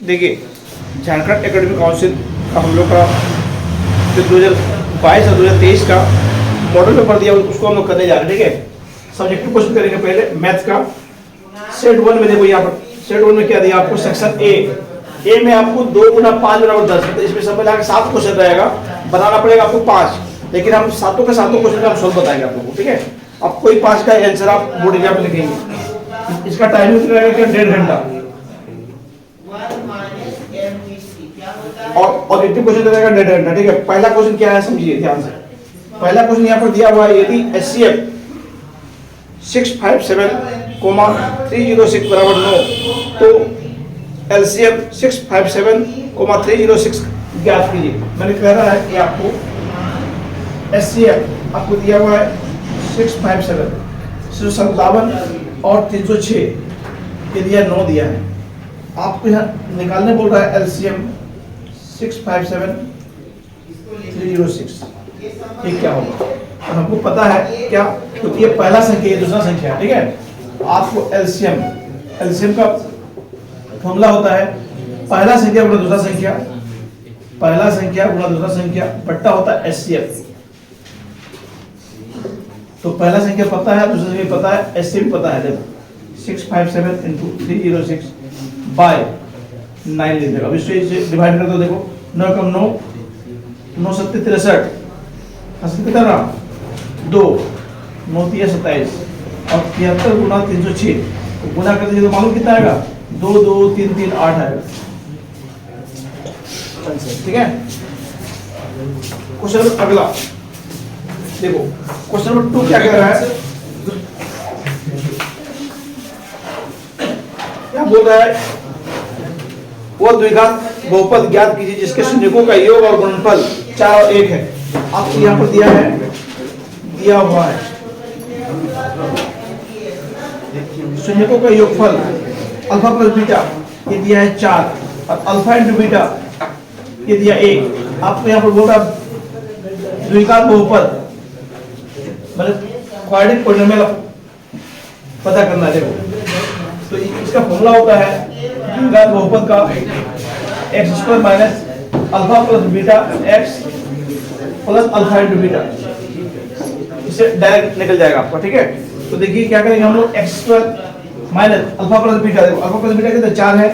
देखिए Jharkhand academic council का हम लोग का जो 2022 और 2023 का मॉडल पेपर दिया उसको हम लोग करने जा रहे हैं। ठीक है, सब्जेक्टिव क्वेश्चन करेंगे पहले मैथ का। सेट 1 में देखो यहाँ पर सेट 1 में क्या दिया आपको, सेक्शन ए में आपको 2 गुना 5 बराबर 10, मतलब इसमें सब मिला के 7 क्वेश्चन रहेगा, बनाना पड़ेगा आपको 5, लेकिन हम सातों के सातों क्वेश्चन का हम सोल्व बताएंगे आप लोगों को। ठीक है, अब कोई 5 का आंसर आप बोर्ड एग्जाम में लिखेंगे। इसका टाइमिंग रहेगा क्या, 1.5 घंटा, और ऑब्जेक्टिव क्वेश्चन रहेगा 1.5 घंटा। ठीक है, पहला क्वेश्चन क्या है समझिए ध्यान से। पहला क्वेश्चन यहाँ पर दिया हुआ है, यदि HCF 657,306 बराबर 9, तो LCM 657,306 ज्ञात कीजिए। मैंने कह रहा है कि आपको HCF आपको दिया हुआ है 657 और 306, ये दिया 9 दिया है, आपको यहाँ निकालने बोल रहा है LCM 657,306, ये क्या होगा। और हमको पता है क्या, क्योंकि ये पहला संख्या ये दूसरा संख्या है। ठीक है, आपको एलसीएम का फॉर्मूला होता है पहला संख्या गुणा दूसरा संख्या, पहला संख्या गुणा दूसरा संख्या बट्टा होता है HCF। तो पहला संख्या पता है, दूसरा संख्या पता है, HCF भी पता है। देखो 657 × 306 बाय 9 लिख देगा। अब इससे डिवाइड कर दो, देखो 9 कम 9, 9 7 63, कितना रहा 2, 9 3 27, और 73 गुना 306 गुना कर दीजिए तो मालूम कितना आएगा, 2 2 3 3 8 आएगा। ठीक है, क्वेश्चन नंबर अगला देखो, क्वेश्चन नंबर 2 क्या कह रहा है, क्या बोल रहा है, वो द्विघात बहुपद ज्ञात कीजिए जिसके शून्यकों का योग और गुणनफल 4 और 1 है। आपको यहाँ पर दिया हुआ है शून्यकों का योगफल अल्फा प्लस बीटा, ये दिया है 4, और अल्फा इंटू बीटा ये दिया 1। आपको यहाँ पर बोल रहा द्विघात बहुपद मतलब क्वाड्रेटिक पॉलिनोमियल पता करना है। देखो तो इसका फॉर्मूला होता है द्विघात बहुपद का x² minus alpha plus beta x plus alpha into beta, इससे डायरेक्ट निकल जाएगा आपका। ठीक है, तो देखिए क्या करेंगे हम लोग, x² minus alpha plus beta, देखो अल्फा प्लस बीटा कितना 4 है,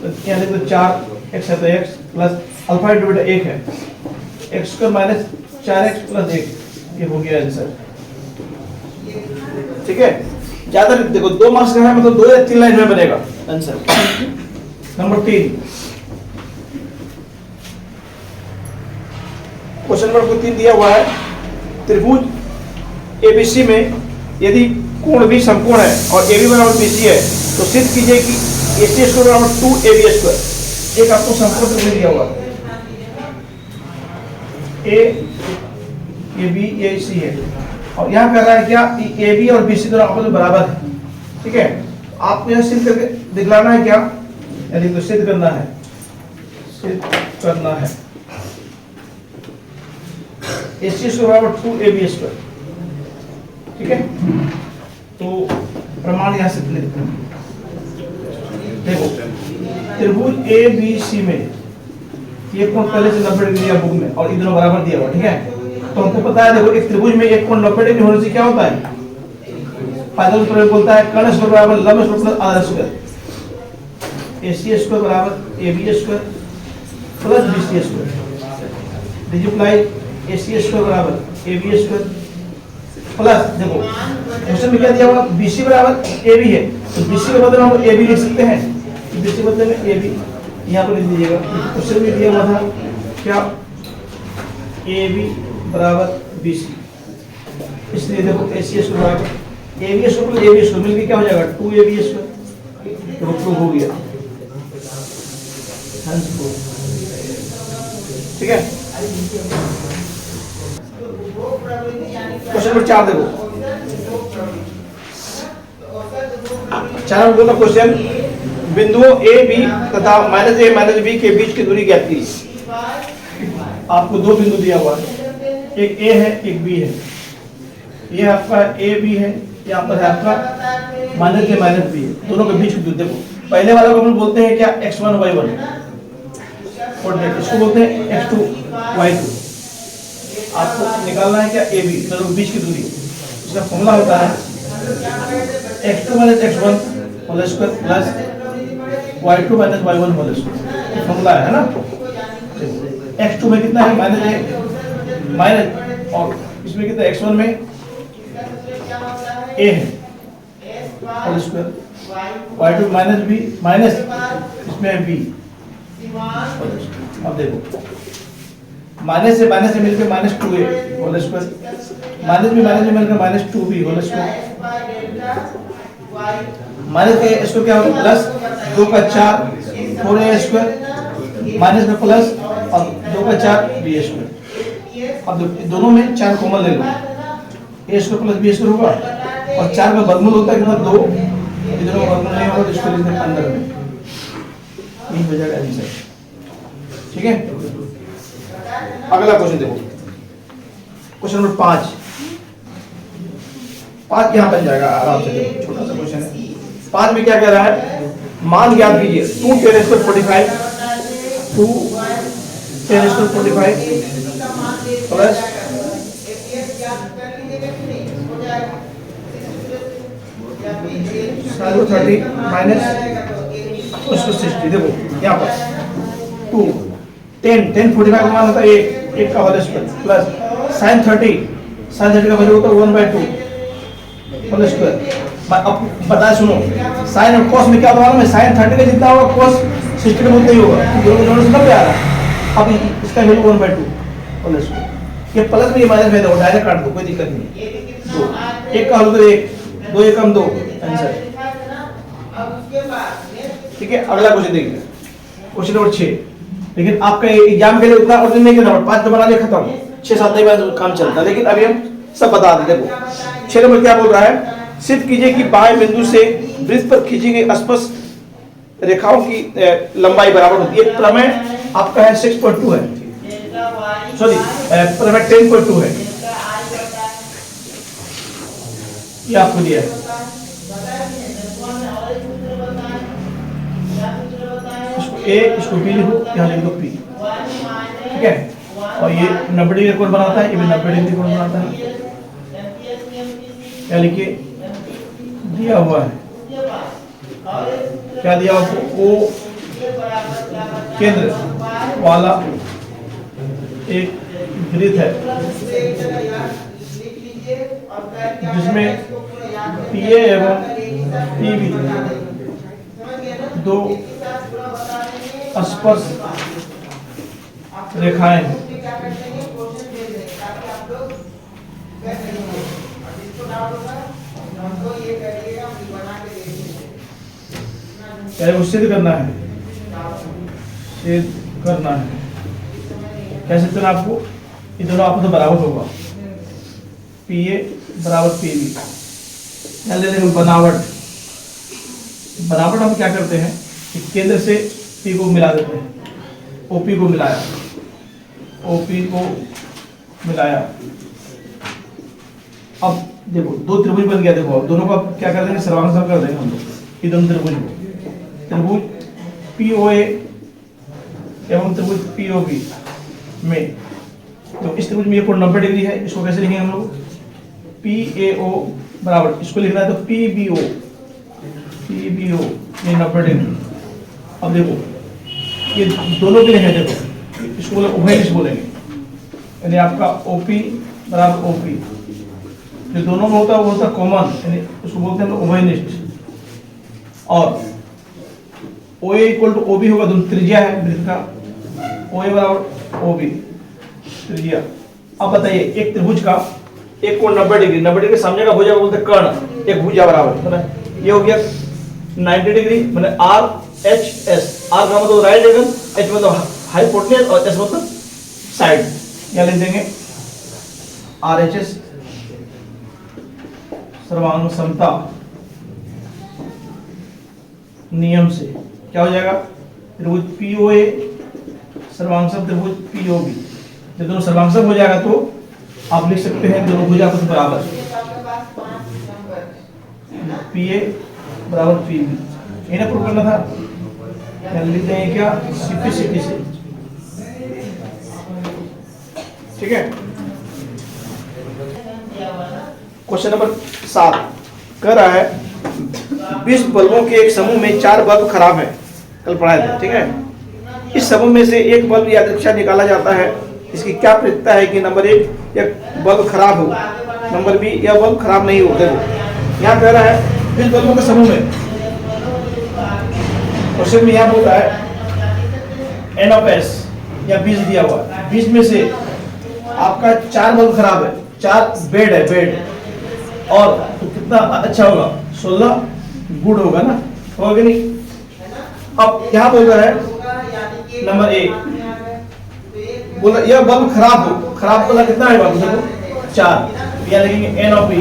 तो यहाँ देखो 4x है तो x plus alpha into beta 1 है, x² माइनस 4x प्लस 1, ये हो गया आंसर। ठीक है, ज्यादा देखो 2 मार्क्स का है, मतलब 2 या 3 लाइन में बनेगा आंसर। नंबर 3 क्वेश्चन नंबर 3 दिया हुआ है, त्रिभुज ABC में यदि कोण भी समकोण है और AB बराबर BC है तो सिद्ध कीजिए कि AC² बराबर 2AB²। एक आपको समकोण त्रिभुज दिया हुआ AB AC है, और यहाँ कह रहा है क्या, AB और BC दोनों आपस में बराबर है। ठीक है, आपको यहाँ सिद्ध करके दिखलाना है क्या, यानी तो सिद्ध करना है AC² बराबर 2AB²। ठीक है, तो प्रमाण यहाँ से लिखते हैं। देखो त्रिभुज ABC में ये कोण पहले से 90 डिग्री दिया बुक में, और ये दोनों बराबर दिया हुआ। ठीक है, तो हमको पता है देखो एक त्रिभुज में एक कोण 90 डिग्री होने से क्या होता है, पाइथागोरस प्रमेय बोलता है कर्ण² बराबर लंब² प्लस आधार²। AC² बराबर AB² प्लस BC²। डिजिप्लाई AC² बराबर AB² प्लस, देखो क्वेश्चन में क्या दिया हुआ, BC बराबर AB है, तो BC के बदले हम AB लिख सकते हैं, तो BC के बदले में AB यहाँ पर लिख दीजिएगा। क्वेश्चन में दिया हुआ था क्या, AB बराबर BC, इसलिए देखो AC² बराबर AB² प्लस AB² मिलकर क्या हो जाएगा 2AB², तो प्रूव हो गया। ठीक है, क्वेश्चन नंबर 4 देखो, 4 नंबर का क्वेश्चन, बिंदुओं A B तथा -A -B के बीच की दूरी ज्ञात कीजिए। आपको 2 बिंदु दिया हुआ है, एक A है एक B है, ये आपका A B है, यहाँ पर है आपका -A -B है, दोनों के बीच की दूरी। देखो पहले वाला को हम बोलते हैं क्या, x1 y1 कोऑर्डिनेट, इसको बोलते हैं x2 y2। आपको निकालना है क्या AB, मतलब बीच की दूरी। इसका फॉर्मूला होता है x2 minus x1 whole square plus y2 minus y1 whole square, ये फॉर्मूला है ना। x2 में कितना है, माइनस है, माइनस, और इसमें कितना x1 में a है whole square, y2 minus b minus इसमें है b। अब देखो माइनस से मिलकर minus 2a whole square, minus में मिलकर minus 2b whole square, minus के इसको क्या होगा प्लस 2 का 4 4a स्क्वायर माइनस में प्लस और 2 का 4 b स्क्वायर। अब दोनों में 4 कॉमन ले लो, a square plus b square होगा, और 4 का वर्गमूल होता है कितना 2, इधर का वर्गमूल नहीं होगा तो इसको लिख देंगे अंदर में, यही हो जाएगा आंसर। ठीक है, अगला क्वेश्चन देखो, क्वेश्चन नंबर 5 यहाँ बन जाएगा आराम से, देखो छोटा सा क्वेश्चन है। 5 में क्या कह रहा है, मान ज्ञात कीजिए 2 10 स्क्वायर 45 2 10 स्क्वायर 45 प्लस 30 माइनस उसको 60। देखो यहाँ पर 2 10 45 का मान होता है 1 का होल स्क्वायर प्लस sin 30 का वैल्यू होता है 1/2 होल स्क्वायर। अब बता सुनो, sin और cos में क्या होगा, में sin 30 का जितना होगा cos 60 का उतना ही होगा, दोनों जोड़ने से 90 आ रहा है। अब इसका वैल्यू 1/2 होल स्क्वायर, ये प्लस में ये माइनस में दो, डायरेक्ट काट दो, कोई दिक्कत नहीं। 2 1 का होल तो 1 2 1 कम 2 आंसर। ठीक है, अगला क्वेश्चन देखिए, क्वेश्चन नंबर 6। लेकिन आपका एग्जाम के लिए उतना ऑर्डर नहीं करना, 5 तो बना लिया खत्म, 6-7 नहीं बाद काम चलता, लेकिन अभी हम सब बता दें। देखो 6 नंबर क्या बोल रहा है, सिद्ध कीजिए कि बाएं बिंदु से वृत्त पर खींची गई स्पर्श रेखाओं की लंबाई बराबर होती है। प्रमेय आपका है 6.2 है, सॉरी प्रमेय 10.2 है, ये आपको दिया है। इसको A इसको B लिखो, यहाँ लिख दो P। ठीक है, और ये 90 डिग्री कोण बनाता है, ये भी 90 डिग्री कोण बनाता है। क्या लिखिए, दिया हुआ है, क्या दिया आपको, O केंद्र वाला एक वृत्त है जिसमें PA एवं PB दो स्पर्श रेखाएं हैं। क्या सिद्ध करना है, सिद्ध करना है। कैसे करना आपको, ये दोनों आपस में बराबर होगा, PA बराबर PB। क्या ले लेंगे, बनावट। बनावट हम क्या करते हैं कि केंद्र से P को मिला देते हैं, OP को मिलाया, OP को मिलाया। अब देखो दो त्रिभुज बन गया, देखो अब दोनों का क्या कर देंगे, सर्वांग कर देंगे हम लोग। ये दोनों त्रिभुज POA एवं त्रिभुज POB में, तो इस त्रिभुज में ये कोण 90 डिग्री है, इसको कैसे लिखेंगे हम लोग, PAO बराबर, इसको लिखना है तो PBO ये 90 डिग्री। अब देखो ये दोनों के लिए है, देखो इसको बोले उभयनिष्ठ बोलेंगे, यानी आपका OP बराबर OP, जो दोनों में होता है वो होता है कॉमन, यानी उसको बोलते हैं उभयनिष्ठ। और OA इक्वल टू OB होगा, दोनों त्रिज्या है वृत्त का, OA बराबर OB त्रिज्या। अब बताइए एक त्रिभुज का एक कोण 90 डिग्री, 90 डिग्री सामने का भुजा बोलते हैं कर्ण, एक भुजा बराबर है, ये हो गया 90 डिग्री, मतलब RHS। R का मतलब राइट एंगल, H मतलब हाइपोटेन्यूज और S मतलब साइड। क्या लिख देंगे, RHS सर्वांग समता नियम से क्या हो जाएगा, त्रिभुज POA सर्वांगसम त्रिभुज POB। जब दोनों सर्वांगसम हो जाएगा तो आप लिख सकते हैं दोनों भुजा आपस में बराबर, PA बराबर PB। इन्हें प्रूव करना था, लिख देंगे क्या, सिंप्लिसिटी से। ठीक है। क्वेश्चन नंबर 7 कह रहा है 20 बल्बों के एक समूह में 4 बल्ब खराब है, कल पढ़ाया था। ठीक है। इस समूह में से एक बल्ब यादृच्छिक निकाला जाता है, इसकी क्या प्रयोजनता है कि नंबर 1 यह बल्ब खराब हो, नंबर बी यह बल्ब खराब नहीं हो। देखो यहाँ कह रहा है 20 बल्बों के समूह में, क्वेश्चन में यहाँ बोल रहा है n ऑफ s या 20 दिया हुआ है, 20 में से आपका 4 बल्ब खराब है, 4 बेड है, बेड, और तो कितना अच्छा होगा, 16 गुड होगा ना, होगा कि नहीं। अब यहाँ बोल रहा है नंबर 1 बोला यह बल्ब खराब हो, खराब वाला कितना है बल्ब, देखो 4, यहाँ लिखेंगे n ऑफ p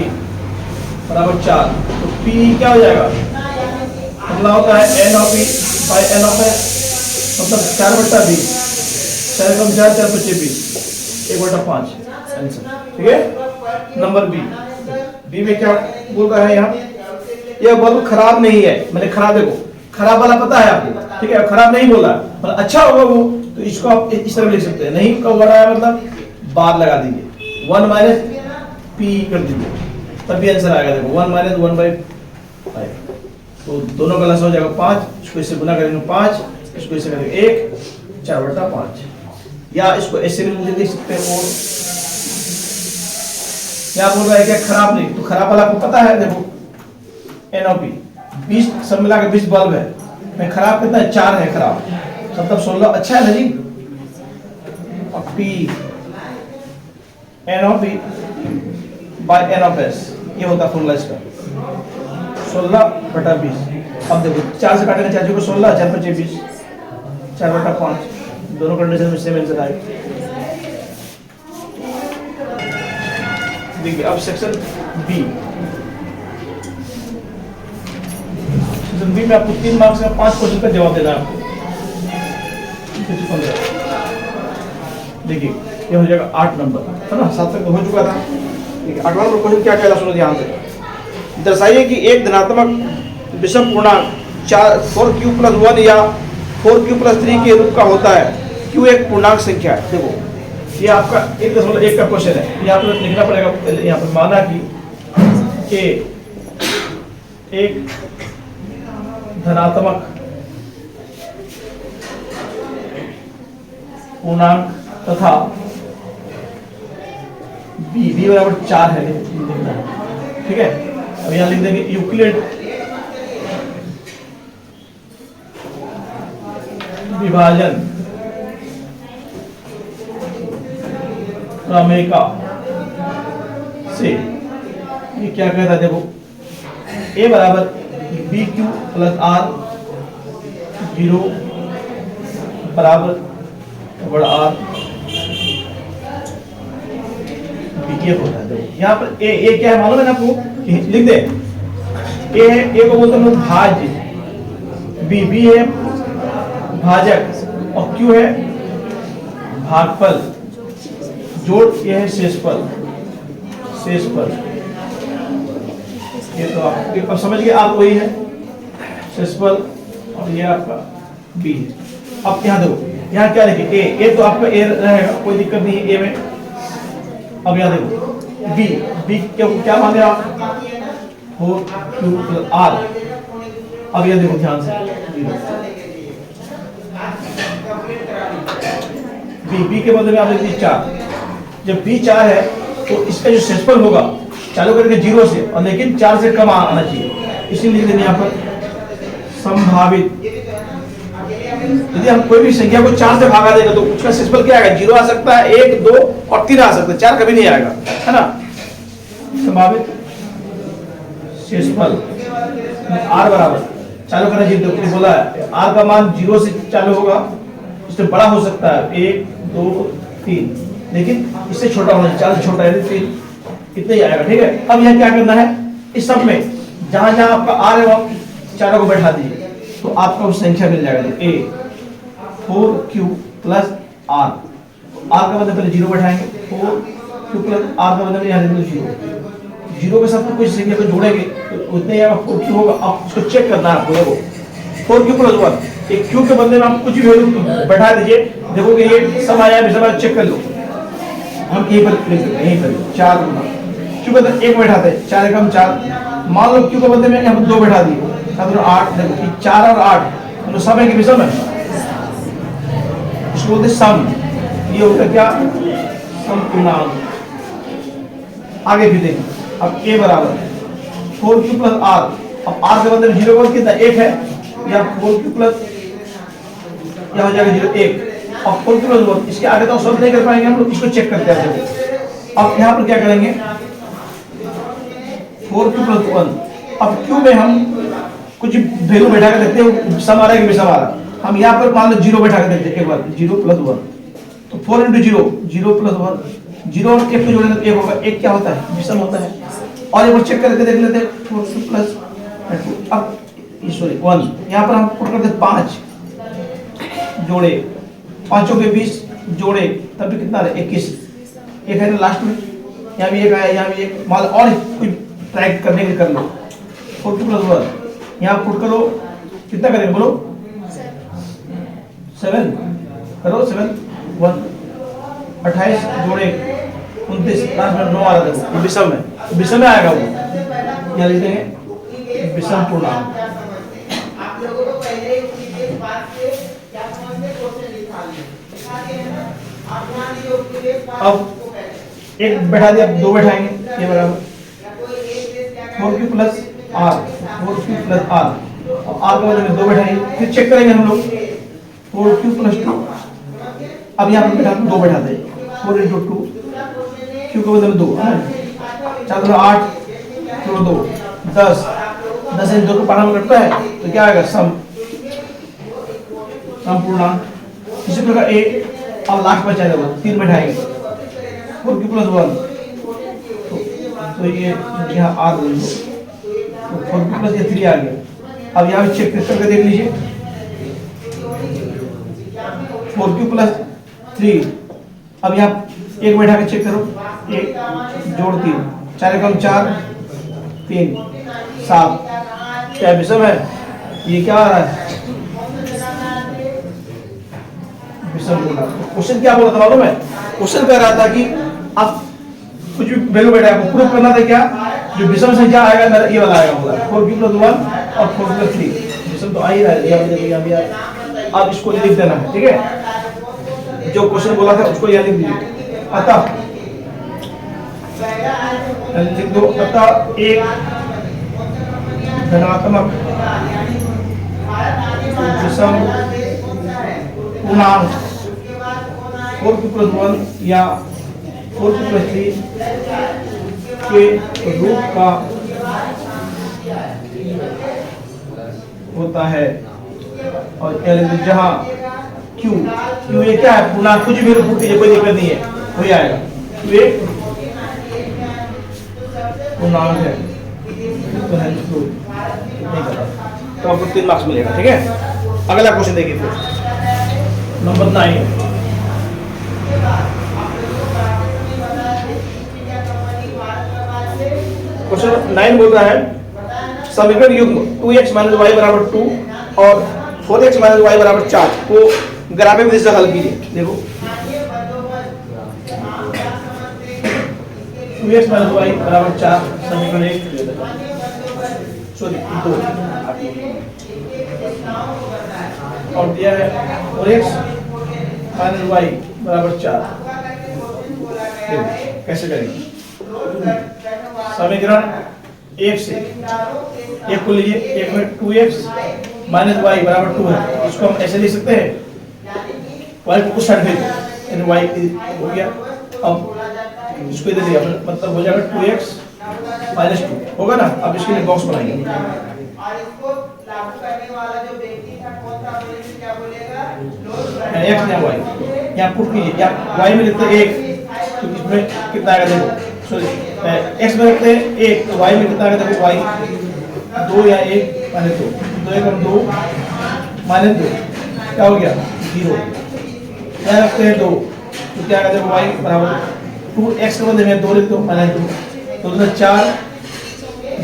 बराबर 4, तो p क्या हो जाएगा, अगला होता है n of p by n of s, मतलब 4/20, 4 कम 4 4 25 20, 1/5 आंसर। ठीक है। नंबर बी में क्या बोल रहा है यहाँ, यह बल्ब खराब नहीं है, मैंने खराब, देखो खराब वाला पता है आपको, ठीक है, खराब नहीं बोला, पर अच्छा होगा वो, तो इसको आप इस तरह लिख सकते हैं, नहीं कब बड़ा है मतलब बार लगा दीजिए, 1 माइनस पी कर दीजिए, तभी आंसर आएगा। देखो 1 माइनस 1/5, तो दोनों का लस हो जाएगा 5, इसको इससे गुना करेंगे 5, इसको इससे करेंगे 1, 4/5, या इसको ऐसे भी मुझे लिख सकते हैं। और क्या बोल रहा है क्या, खराब नहीं, तो खराब वाला आपको पता है, देखो n ऑफ p 20 सब मिला के 20 बल्ब है, मैं खराब कितना है, 4 है खराब, मतलब 16 अच्छा है ना जी। और p n of p by n of s, ये होता फॉर्मूला इसका, 16/20। अब देखो 4 से काटेंगे 4 को 16, 4 5 20, 4/5, दोनों कंडीशन में सेम आंसर आएगा। देखिए अब सेक्शन बी, सेक्शन बी में आपको 3 मार्क्स का 5 क्वेश्चन का जवाब देना है आपको। देखिए ये हो जाएगा 8 नंबर, है ना, 7 तक तो हो चुका था। देखिए 8वां नंबर क्वेश्चन क्या कहला, सुनो ध्यान से। दर्शाइए कि एक धनात्मक विषम पूर्णांक 4q+1 या 4q+3 के रूप का होता है, q एक पूर्णांक संख्या है। देखो ये आपका 1.1 का क्वेश्चन है, यहाँ पर लिखना पड़ेगा, यहाँ पर माना कि एक धनात्मक पूर्णांक तथा b बराबर 4 है, ठीक है। अब यहाँ लिख देंगे यूक्लिड विभाजन प्रमेय से ये क्या कहता है, देखो a बराबर BQ + R 0 बराबर बड़ा R BF होता है। देखो यहाँ पर a क्या है मालूम है ना आपको, लिख दे, a है, a को बोलते हैं भाज्य, b है भाजक, और q है भागफल, जोड़ ये है शेषफल, ये तो आप समझ गए, आप वही है शेषफल, और ये आपका b है। अब यहाँ देखो, यहाँ क्या लिखे, a तो आपका a रहेगा, कोई दिक्कत नहीं है a में। अब यहाँ देखो b क्या माने आप, 4q+r। अब यहाँ देखो ध्यान से, b के बदले में आप लिखिए 4, जब b 4 है तो इसका जो शेषफल होगा चालू करके 0 से, और लेकिन 4 से कम आना चाहिए, इसीलिए लिख देंगे यहाँ पर संभावित। यदि हम कोई भी संख्या को 4 से भागा देगा तो उसका शेषफल क्या आएगा, 0 आ सकता है, 1 2 और 3 आ सकता है, 4 कभी नहीं आएगा, है ना। संभावित शेषफल r बराबर, चालू करना चाहिए, तो बोला है r का मान 0 से चालू होगा, इससे बड़ा हो सकता है 1 2 3, लेकिन इससे छोटा होना चाहिए, 4 से छोटा है 3, इतना ही आएगा, ठीक है। अब यहाँ क्या करना है, इस सब में जहां जहां आपका r है वहां चारों को बैठा दीजिए, तो आपको संख्या मिल जाएगा, a 4q+r, r का मतलब पहले 0 बैठाएंगे, 4q+r का मतलब यहाँ 0 के साथ कोई संख्या को जोड़ेंगे तो उतने यहाँ 4q होगा। अब इसको चेक करना है आपको, देखो 4q प्लस 1, एक q के बदले में हम कुछ भी वैल्यू बैठा दीजिए, देखोगे ये सब आया विषम चेक कर लो। हम यहीं पर लिख देते हैं, यहीं पर 4 गुना q के बदले 1 बैठाते हैं, 4 एकम 4, मान लो q के बदले में हम 2 बैठा दिए, 8। देखो 4 और 8 दोनों सब है कि विषम है, इसको बोलते सम। ये होता क्या, समपूर्णांक। आगे भी देखिए, अब a बराबर 4q प्लस r, अब r के बदले में 0 का कितना 1 है, या 4q प्लस या हो जाएगा 0 1, अब 4q प्लस 1, इसके आगे तो सॉल्व नहीं कर पाएंगे हम लोग, इसको चेक करते हैं। अब यहाँ पर क्या करेंगे, 4q प्लस 1, अब q में हम कुछ वैल्यू बैठा के देखते हैं, सम आ रहा है कि विषम आ रहा है। हम यहाँ पर मान लो 0 बैठा के देखते हैं, एक बार 0 प्लस 1, तो 4 इंटू 0, 0 प्लस 1, 0 और 1 को जोड़ेंगे तो 1 होगा, 1 क्या होता है, विषम होता है। और एक बार चेक करके देख लेते हैं, 4q प्लस 2, अब सॉरी 1, यहाँ पर हम पुट करते हैं 5 जोड़े, 5 के 20 जोड़े, तब भी कितना है 21, एक है ना लास्ट में, यहाँ भी एक आया, यहाँ भी एक, मान और कोई ट्राई करने के लिए कर लो। 4q प्लस 1 यहाँ पुट करो, कितना करेंगे बोलो, 7 करो, 7 1 28 जोड़े 29, लास्ट में 9 आ रहा था, विषम है, विषम में आएगा वो, यहाँ लिख देंगे विषम पूर्णांक। अब एक बैठा दिया, 2 बैठाएंगे, ये बराबर 4q plus r, 4q plus r, अब r के बदले में 2 बैठाएंगे, फिर चेक करेंगे हम लोग 4q प्लस 2, अब यहाँ पर बैठा 2 बैठा दे, 4 इंटू 2, q के बदले में 2, 4 2 8, 2 10, 10 से 2 को पाना में कटता है तो क्या आएगा, पूर्णांक। इसी प्रकार a, अब लास्ट बचा है 3 बैठाएंगे, 4q प्लस 1, तो ये यहाँ r बोल दो, तो 4q प्लस ये 3 आ गया। अब यहाँ चेक करके देख लीजिए, 4q प्लस 3, अब यहाँ एक बैठा के चेक करो, 1 जोड़ 3, 4 एकम 4, 3 7, क्या विषम है, ये क्या आ रहा है, विषम बोला। क्वेश्चन क्या बोला था मालूम है, क्वेश्चन कह रहा था कि आप कुछ भी वैल्यू बैठा आपको प्रूफ करना था, क्या जो विषम संख्या आएगा मेरा ये वाला आएगा, होगा 4q प्लस 1 और 4q प्लस 3, विषम तो आ ही रहा है, अब इसको लिख देना है, ठीक है, जो क्वेश्चन बोला था उसको यहाँ लिख दीजिए। अतः लिख दो, अतः एक धनात्मक विषम पूर्णांक 4q प्लस 1 या 4q प्लस 3 के रूप का होता है, और जहाँ q ये क्या है, पूर्णांक कुछ भी रूप कीजिए, कोई दिक्कत नहीं है, हो जाएगा, ये पूर्णांक है, तो आपको 3 मार्क्स मिलेगा, ठीक है। अगला क्वेश्चन देखिए फिर, नंबर 9। क्वेश्चन 9 बोल रहा है, समीकरण युग्म 2x माइनस वाई बराबर 2 और 4x माइनस वाई बराबर 4 को ग्राफिक विधि से हल कीजिए। देखो 2x माइनस वाई बराबर 4 समीकरण 1 सॉरी 2 और दिया है 4x माइनस वाई बराबर 4, कैसे करेंगे, समीकरण 1 से 1 को लीजिए, 1 में 2x माइनस वाई बराबर 2 है, इसको हम ऐसे लिख सकते हैं, y को उस साइड भेज y हो गया, अब इसको इधर लिया मतलब हो जाएगा 2x माइनस 2 होगा ना। अब इसके लिए बॉक्स बनाएंगे, x या y यहाँ पुट कीजिए, या y में लिखते हैं 1 तो इसमें कितना आएगा, देखो सॉरी x में रखते हैं 1 तो y में कितना आएगा, देखो y 2 या 1 माइनस 2, 2 एकम 2 माइनस 2 क्या हो गया 0, यहाँ रखते हैं 2 तो क्या आएगा, देखो y बराबर 2x के बदले में 2 लिख दो माइनस 2 तो 4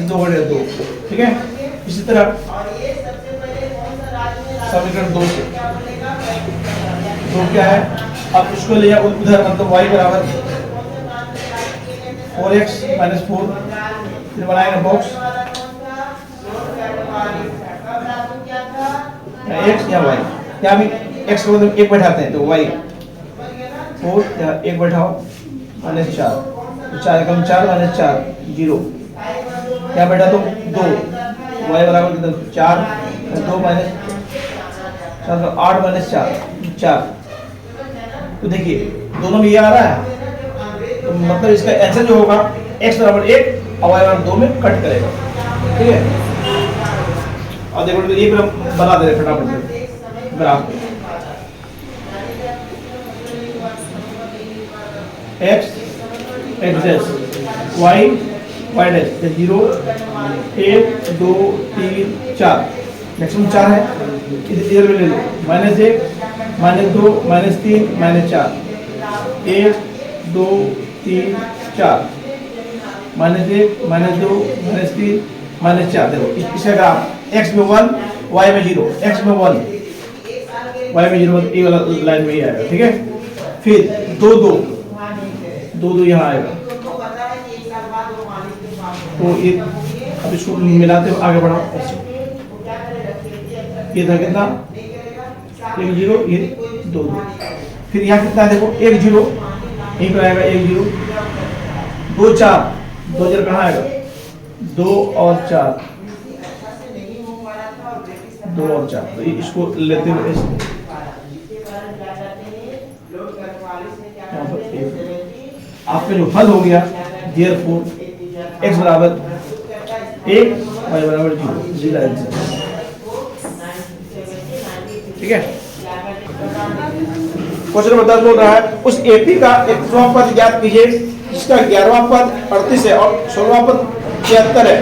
2 बटे 2, ठीक है। इसी तरह समीकरण 2 से। तो क्या है, अब इसको ले जाओ उधर, मतलब y बराबर 4x माइनस 4, फिर बनाएंगे बॉक्स x या y, या भी x को मतलब 1 बैठाते हैं तो y 4 या 1 बैठाओ माइनस 4, तो 4 कम 4 माइनस 4 0, क्या बैठा तो 2, y बराबर कितना 4, 2 माइनस 4 तो 8 माइनस 4। तो देखिए दोनों में ये आ रहा है, तो मतलब इसका आंसर जो होगा x बराबर 1 और y बराबर 2 में कट करेगा। ठीक है, और देखो तो ये बना दे रहे फटाफट से graph x x dash y y dash 0 1 2 3 4, maximum 4 है, इधर में ले लो -1 -2 -3 -4, 1 2 3 4 -1 -2 -3 -4। देखो इसका ग्राफ x में 1 y में 0, x में 1 y में 0, मतलब ये वाला लाइन में ही आएगा। ठीक है, फिर 2 2 2 2 यहाँ आएगा, तो ये अब इसको मिलाते हुए आगे बढ़ाओ ऐसे, ये था कितना 1 0, ये 2 2, फिर यहाँ कितना है देखो 1 0, यहीं पर आएगा 1 0, 2 4, 2 0 कहाँ आएगा 2 और 4, 2 और 4, तो इसको लेते हुए आपका जो हल हो गया देयरफॉर x बराबर 1 y बराबर 0 आंसर। ठीक है, क्वेश्चन नंबर 10 बोल रहा है उस एपी का 21वां पद ज्ञात कीजिए जिसका 11वां पद 38 है और 16वां पद 73 है।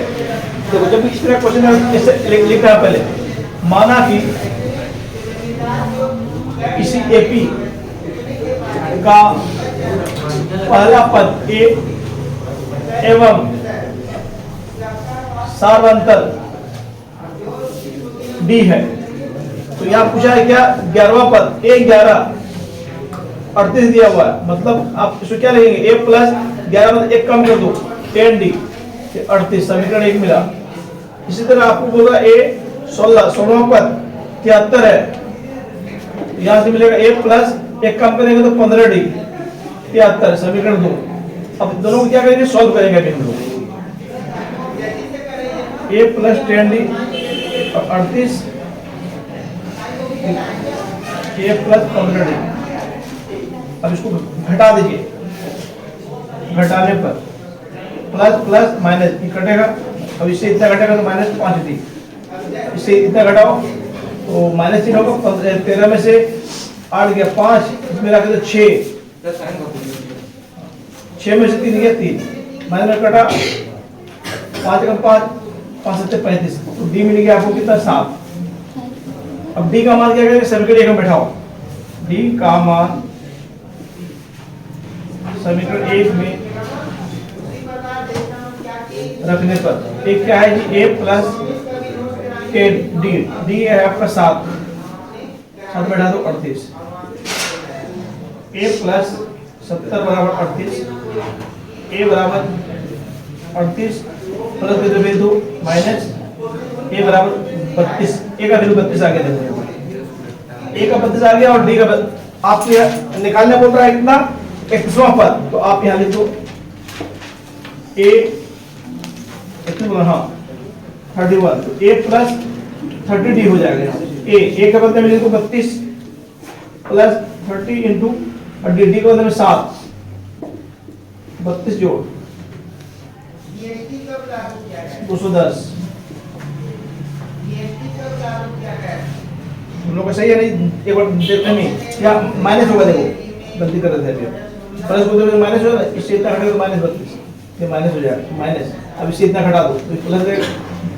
देखो जब इस तरह क्वेश्चन ऐसे लिखा है, पहले माना कि इसी एपी का पहला पद ए एवं सारांतर डी है, तो यहाँ पूछा है क्या 11वां पद ए 11 38 दिया हुआ है, मतलब आप इसको क्या लिखेंगे a प्लस 11 में 1 कम कर दो 10d 38, समीकरण 1 मिला। इसी तरह आपको बोला a 16वां पद 73 है, यहाँ से मिलेगा a प्लस 1 कम करेंगे तो 15d 73, समीकरण 2। अब दोनों को क्या करेंगे सॉल्व करेंगे अभी हम लोग, a प्लस 10d और 38 a प्लस 15d। अब इसको घटा दीजिए, घटाने पर प्लस प्लस माइनस कटेगा, अब इससे इतना घटेगा तो -5d, इससे इतना घटाओ तो -3 होगा, 13 में से 8 गया 5, इसमें रखे तो 6 में से 3 गया 3, माइनस में कटा 5 का 5 5 7 35, तो डी मिल गया आपको कितना 7। अब डी का मान क्या करेंगे समीकरण 1 में बैठाओ, डी का मान समीकरण 1 में रखने पर एक क्या है जी a प्लस 10d, डी है आपका 7 बैठा दो 38, a प्लस 70 बराबर 38, a बराबर 38 प्लस बिंदु माइनस a बराबर 32, a का वैल्यू 32 आ गया, देखो a का 32 आ गया और d का आप निकालने बोल रहा है कितना 21वां पद, तो आप यहाँ लिख दो a कितना, हाँ 31, तो a प्लस 30d हो जाएगा, a का बदले में लिखो 32 प्लस 30 इंटू और डी का बदले में 7, 32 जोड़ 210। तुम लोग का सही है नहीं, एक बार देखते नहीं या माइनस होगा, देखो गलती कर रहे थे प्लस बोलते माइनस होगा, इससे इतना घटेगा तो -32, ये माइनस हो जाएगा माइनस, अब इससे इतना घटा दो तो प्लस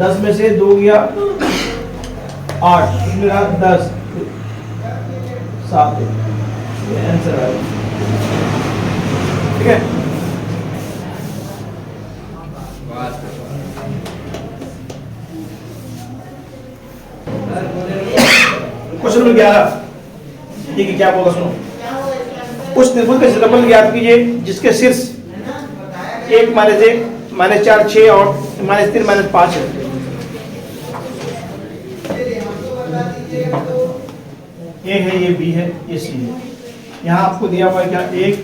10 में से 2 गया 8, इसमें रहा 10 7, ये आंसर आएगा। ठीक है, क्वेश्चन नंबर 11, ठीक है, क्या बोला सुनो। उस त्रिभुज का क्षेत्रफल ज्ञात कीजिए जिसके शीर्ष 1 माइनस 1 माइनस 4 6 और माइनस 3 माइनस 5 है। ए है, ये बी है, ये सी है। यहाँ आपको दिया हुआ है क्या, 1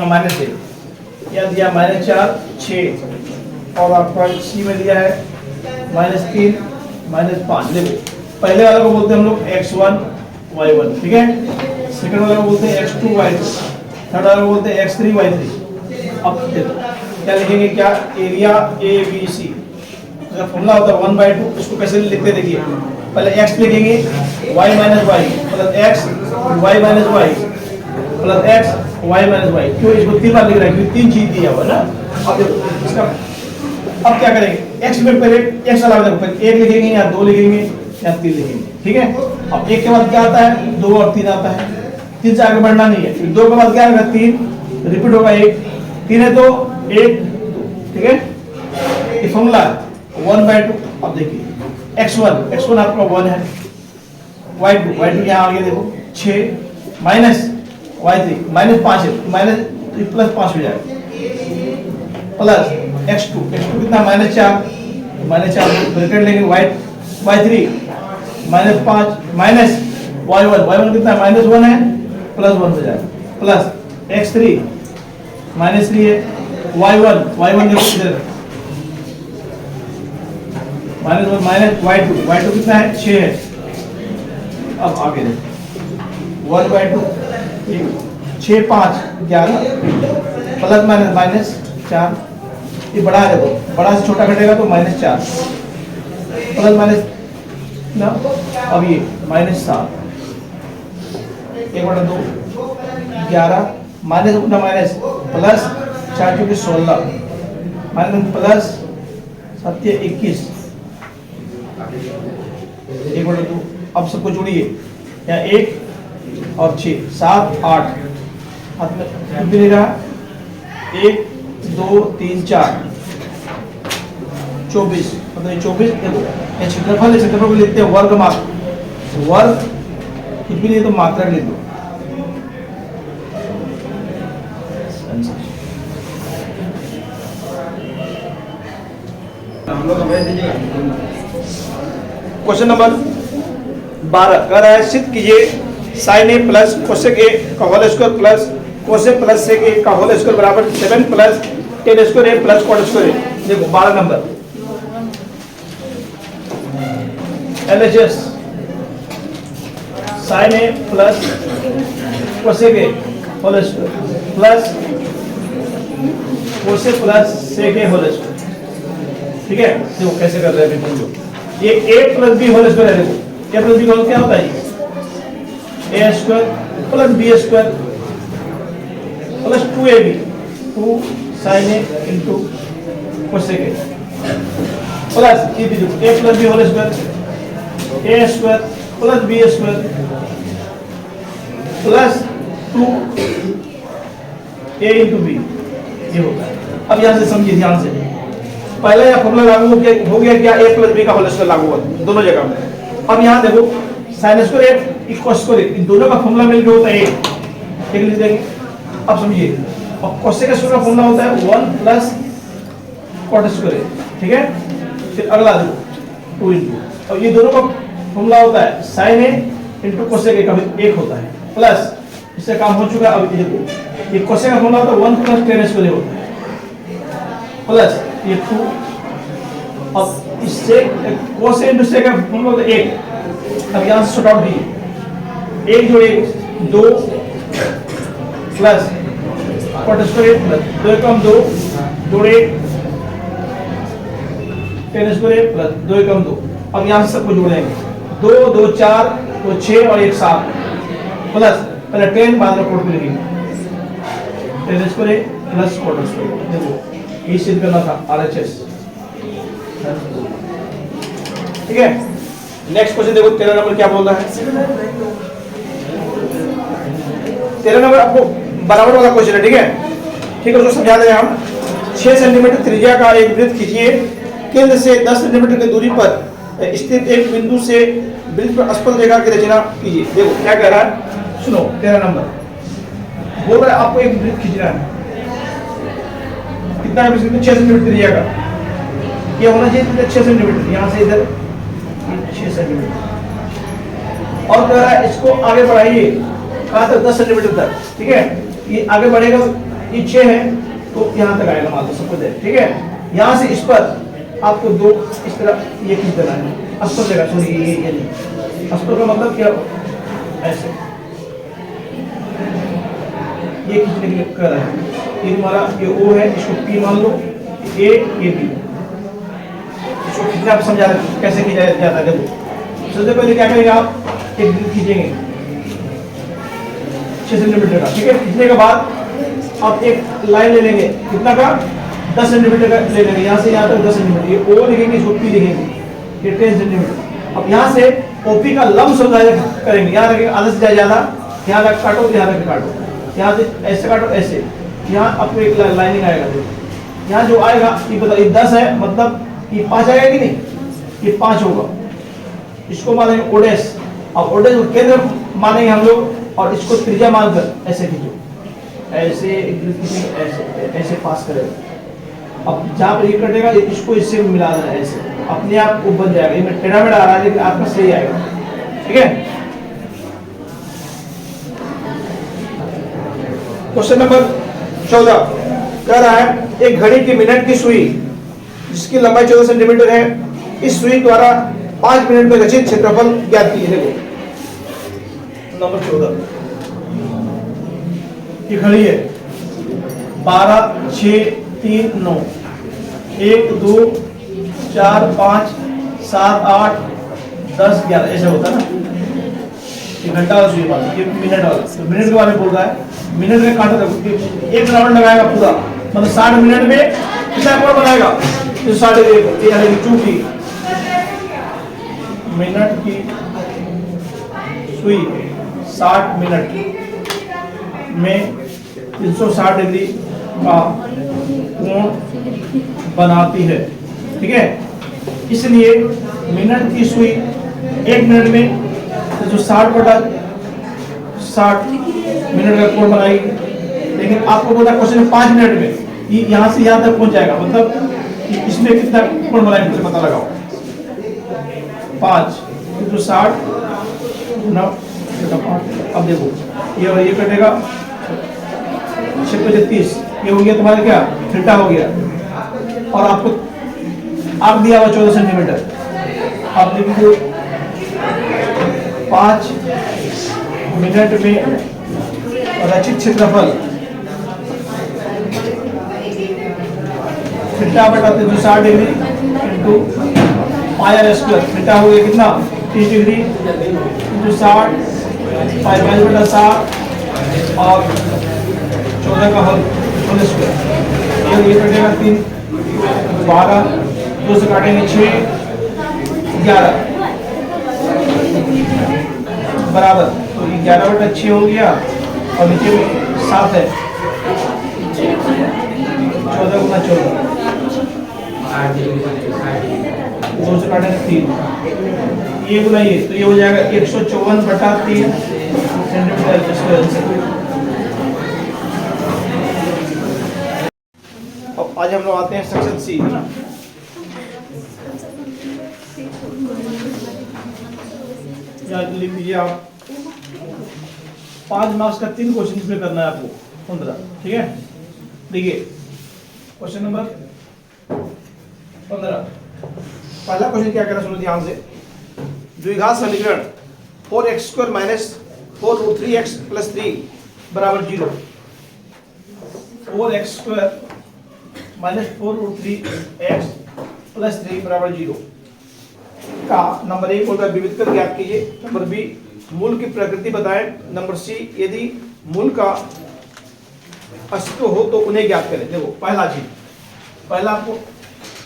माइनस 1, यहाँ दिया माइनस 4 6 और आपका सी में दिया है माइनस 3 माइनस 5। देखो पहले वाला को बोलते हैं हम लोग x1 y1, ठीक है। सेकंड वाला को बोलते हैं x2 y2, थर्ड वाला को बोलते हैं x3 y3। अब देखो क्या लिखेंगे, क्या एरिया ए बी सी का फॉर्मूला होता है 1/2। इसको कैसे लिखते देखिए, पहले x लिखेंगे y minus y plus x y minus y plus x y minus y. क्यों इसको 3 बार लिख रहा है, क्योंकि 3 चीज दिया हुआ है ना। अब देखो इसका अब क्या करेंगे, x में पहले x अलावा देखो पहले 1 लिखेंगे या 2 लिखेंगे या 3 लिखेंगे, ठीक है। अब 1 के बाद क्या आता है, 2 और 3 आता है। 3 से आगे बढ़ना नहीं है, फिर 2 के बाद क्या आएगा 3, रिपीट होगा 1, 3 है तो 1 2, ठीक है। ये फॉर्मूला 1/2। अब देखिए x1 आपका 1 है, y2 यहाँ आगे देखो 6 माइनस y3 माइनस 5 है, माइनस प्लस 5 हो जाएगा प्लस x2 कितना माइनस 4 ब्रैकेट लेंगे y3 माइनस 5 माइनस y1 कितना माइनस 1 है प्लस 1 हो जाएगा प्लस x3 माइनस 3 है y1 देखो इधर माइनस 1 माइनस y2 कितना है 6 है। अब आगे देखो 1/2 6 5 11 प्लस माइनस माइनस 4। ये बड़ा है, देखो बड़ा से छोटा घटेगा तो माइनस 4 प्लस माइनस ना। अब ये माइनस 7 1/2 11 माइनस अपना माइनस प्लस 4 क्योंकि 16 माइनस प्लस 7 21 1/2। अब सबको जोड़िए, यहाँ 1 और 6 7 8 हाथ में भी ले रहा 1 2 3 4 24, मतलब 24। देखो ये क्षेत्रफल है, क्षेत्रफल को लिखते हैं वर्ग मात्र, वर्ग कुछ भी नहीं तो मात्रा लिख दो। क्वेश्चन नंबर 12 कह रहा है सिद्ध कीजिए sin a plus cosec a का whole square plus cosec plus sec a का होल स्क्वायर बराबर 7 plus tan square a plus cot square a। देखो 12 number LHS sin a plus cosec a whole square plus cosec plus sec a whole square, ठीक है। देखो कैसे कर रहे हैं बिल्कुल, ये a plus b whole square है। देखो a प्लस b का क्या होता है, a square plus b square plus 2ab 2 sin a into cosec a plus ये भी देखो a plus b whole square a square plus b square plus 2a into b, ये होता है। अब यहाँ से समझिए ध्यान से, पहले यह फॉर्मूला लागू हो गया क्या, a प्लस b का होल स्क्वायर लागू हुआ दोनों जगह में। अब यहाँ देखो sin square a equal square इन दोनों का फॉर्मूला मिलकर होता है 1, ठीक लिख देंगे। अब समझिए, और कोसेक स्क्वायर का फॉर्मूला होता है 1 प्लस cot स्क्वायर, ठीक है। फिर अगला देखो 2 इंटू, और ये दोनों का फॉर्मूला होता है sin a into cosec a का भी 1 होता है प्लस, इससे काम हो चुका। अब ये देखो ये कोसेक का फॉर्मूला होता है 1 प्लस tan स्क्वायर होता है प्लस ये 2। अब इससे कोसेक इंटू सेक का फॉर्मूला होता है 1। अब यहाँ से शॉर्ट आउट दी 1 जोड़े 2 प्लस cot स्क्वायर प्लस 2 कम 2 जोड़े tan स्क्वायर प्लस 2 कम 2। अब यहाँ से सबको जोड़ेंगे 2 2 4 2 6 और 1 7 प्लस पहले 10 बाद में कोट लिखेंगे tan square plus cot square. देखो ये सिद्ध करना था RHS, ठीक है। नेक्स्ट क्वेश्चन देखो 13 नंबर क्या बोल रहा है। 13 नंबर आपको बराबर वाला क्वेश्चन है, ठीक है। ठीक है, उसको समझा दें हम। 6 सेंटीमीटर त्रिज्या का एक वृत्त खींचिए, केंद्र से 10 सेंटीमीटर की दूरी पर स्थित एक बिंदु से वृत्त पर स्पर्श रेखा की रचना कीजिए। देखो क्या कह रहा है, सुनो 13 नंबर बोल रहा है आपको एक वृत्त खींचना है, कितना है 6 सेंटीमीटर दिएगा, ये होना चाहिए 6 सेंटीमीटर, यहाँ से इधर 6 सेंटीमीटर, और कह रहा है इसको आगे बढ़ाइए कहाँ तक 10 सेंटीमीटर तक, ठीक है। ये आगे बढ़ेगा, ये 6 है तो यहाँ तक आएगा, मान लो सब कुछ है, ठीक है। यहाँ से इस पर आपको दो इस तरह ये खींच देना है, अस्पर देगा, सॉरी ये नहीं, अस्पर का मतलब क्या, ऐसे ये खींचने के लिए कर रहा है। ये तुम्हारा ये ओ है, इसको पी मान लो, ए ये बी, इसको खींचना आप समझा रहे कैसे खींचा जाता है। देखो सबसे पहले क्या करेंगे आप, एक वृत्त खींचेंगे 6 सेंटीमीटर का, ठीक है। खींचने के बाद आप एक लाइन ले लेंगे, कितना का 10 सेंटीमीटर का ले लेंगे, यहाँ से यहाँ तक 10 सेंटीमीटर, ये ओ लिखेंगे, इसको पी लिखेंगे, ये 10 सेंटीमीटर। अब यहाँ से ओपी का लंब समझा करेंगे, यहाँ रखेंगे आधा से ज्यादा, यहाँ तक काटो, यहाँ तक काटो, यहाँ से ऐसे काटो, ऐसे यहाँ आपको एक लाइनिंग आएगा। देखो यहाँ जो आएगा ये बताओ, ये 10 है मतलब ये 5 आएगा कि नहीं, ये 5 होगा, इसको मानेंगे ओडेस, और ओडेस को केंद्र मानेंगे हम लोग, और इसको त्रिज्या मानकर ऐसे खींचो, ऐसे ऐसे ऐसे पास करेगा। अब जहाँ पर ये कटेगा इसको इससे मिला देना, ऐसे अपने आप को बन जाएगा। ये टेढ़ा मेढ़ा आ रहा है लेकिन आपका सही आएगा, ठीक है। क्वेश्चन नंबर 14 कह रहा है, एक घड़ी की मिनट की सुई जिसकी लंबाई 14 सेंटीमीटर है, इस सुई द्वारा 5 मिनट में रचित क्षेत्रफल ज्ञात कीजिए। देखो नंबर 14 ये घड़ी है, 12 6 3 9 1 2 4 5 7 8 10 11 ऐसे होता है ना, ये घंटा वाला सुई वाला, ये मिनट वाला, तो मिनट के बारे में बोल रहा है। मिनट में काटा रखो, एक राउंड लगाएगा पूरा, मतलब 60 मिनट में कितना कोण बनाएगा, तो 1.5 यानी चूंकि मिनट की सुई 60 मिनट में 360 डिग्री का कोण बनाती है, ठीक है। इसलिए मिनट की सुई 1 मिनट में जो 60/60 मिनट का कोण बनाएगी, लेकिन आपको बोला क्वेश्चन में 5 मिनट में ये यहाँ से यहाँ तक पहुंच जाएगा, मतलब इसमें कितना कोण बनाएंगे मुझे पता लगाओ, 5 तो 60 9 5। अब देखो ये कटेगा 36, ये हो गया तुम्हारा क्या थीटा हो गया, और आपको आर्क दिया हुआ 14 सेंटीमीटर। आप देखिए 5 मिनट में रचित क्षेत्रफल थीटा बटा 360 degree into pi r square, theta हो गया कितना 30 डिग्री इंटू 60 पाई बटा 60 और 14 का होल स्क्वायर, ये कटेगा 3 12 2 से काटेंगे 6 11 बराबर, तो 11/6 हो गया, और नीचे में 7 है, 14 गुना 14, 2 से काटेंगे 3, ये गुना ये, तो ये हो जाएगा 154/3 सेंटीमीटर स्क्वायर। अब आज हम लोग आते हैं सेक्शन सी, है ना। लिख लीजिए आप 5 मार्क्स का 3 क्वेश्चन इसमें करना है आपको 15, ठीक है। देखिए क्वेश्चन नंबर 15, पहला क्वेश्चन क्या करना, सुनो ध्यान से। द्विघात समीकरण 4x² माइनस 4√3x प्लस 3 बराबर 0, 4x² माइनस 4√3x प्लस 3 बराबर 0 का नंबर 1 बोलता है विविध कर ज्ञात कीजिए, नंबर बी मूल की प्रकृति बताएं, नंबर सी यदि मूल का अस्तित्व हो तो उन्हें ज्ञात करें। देखो पहला चीज, पहला आपको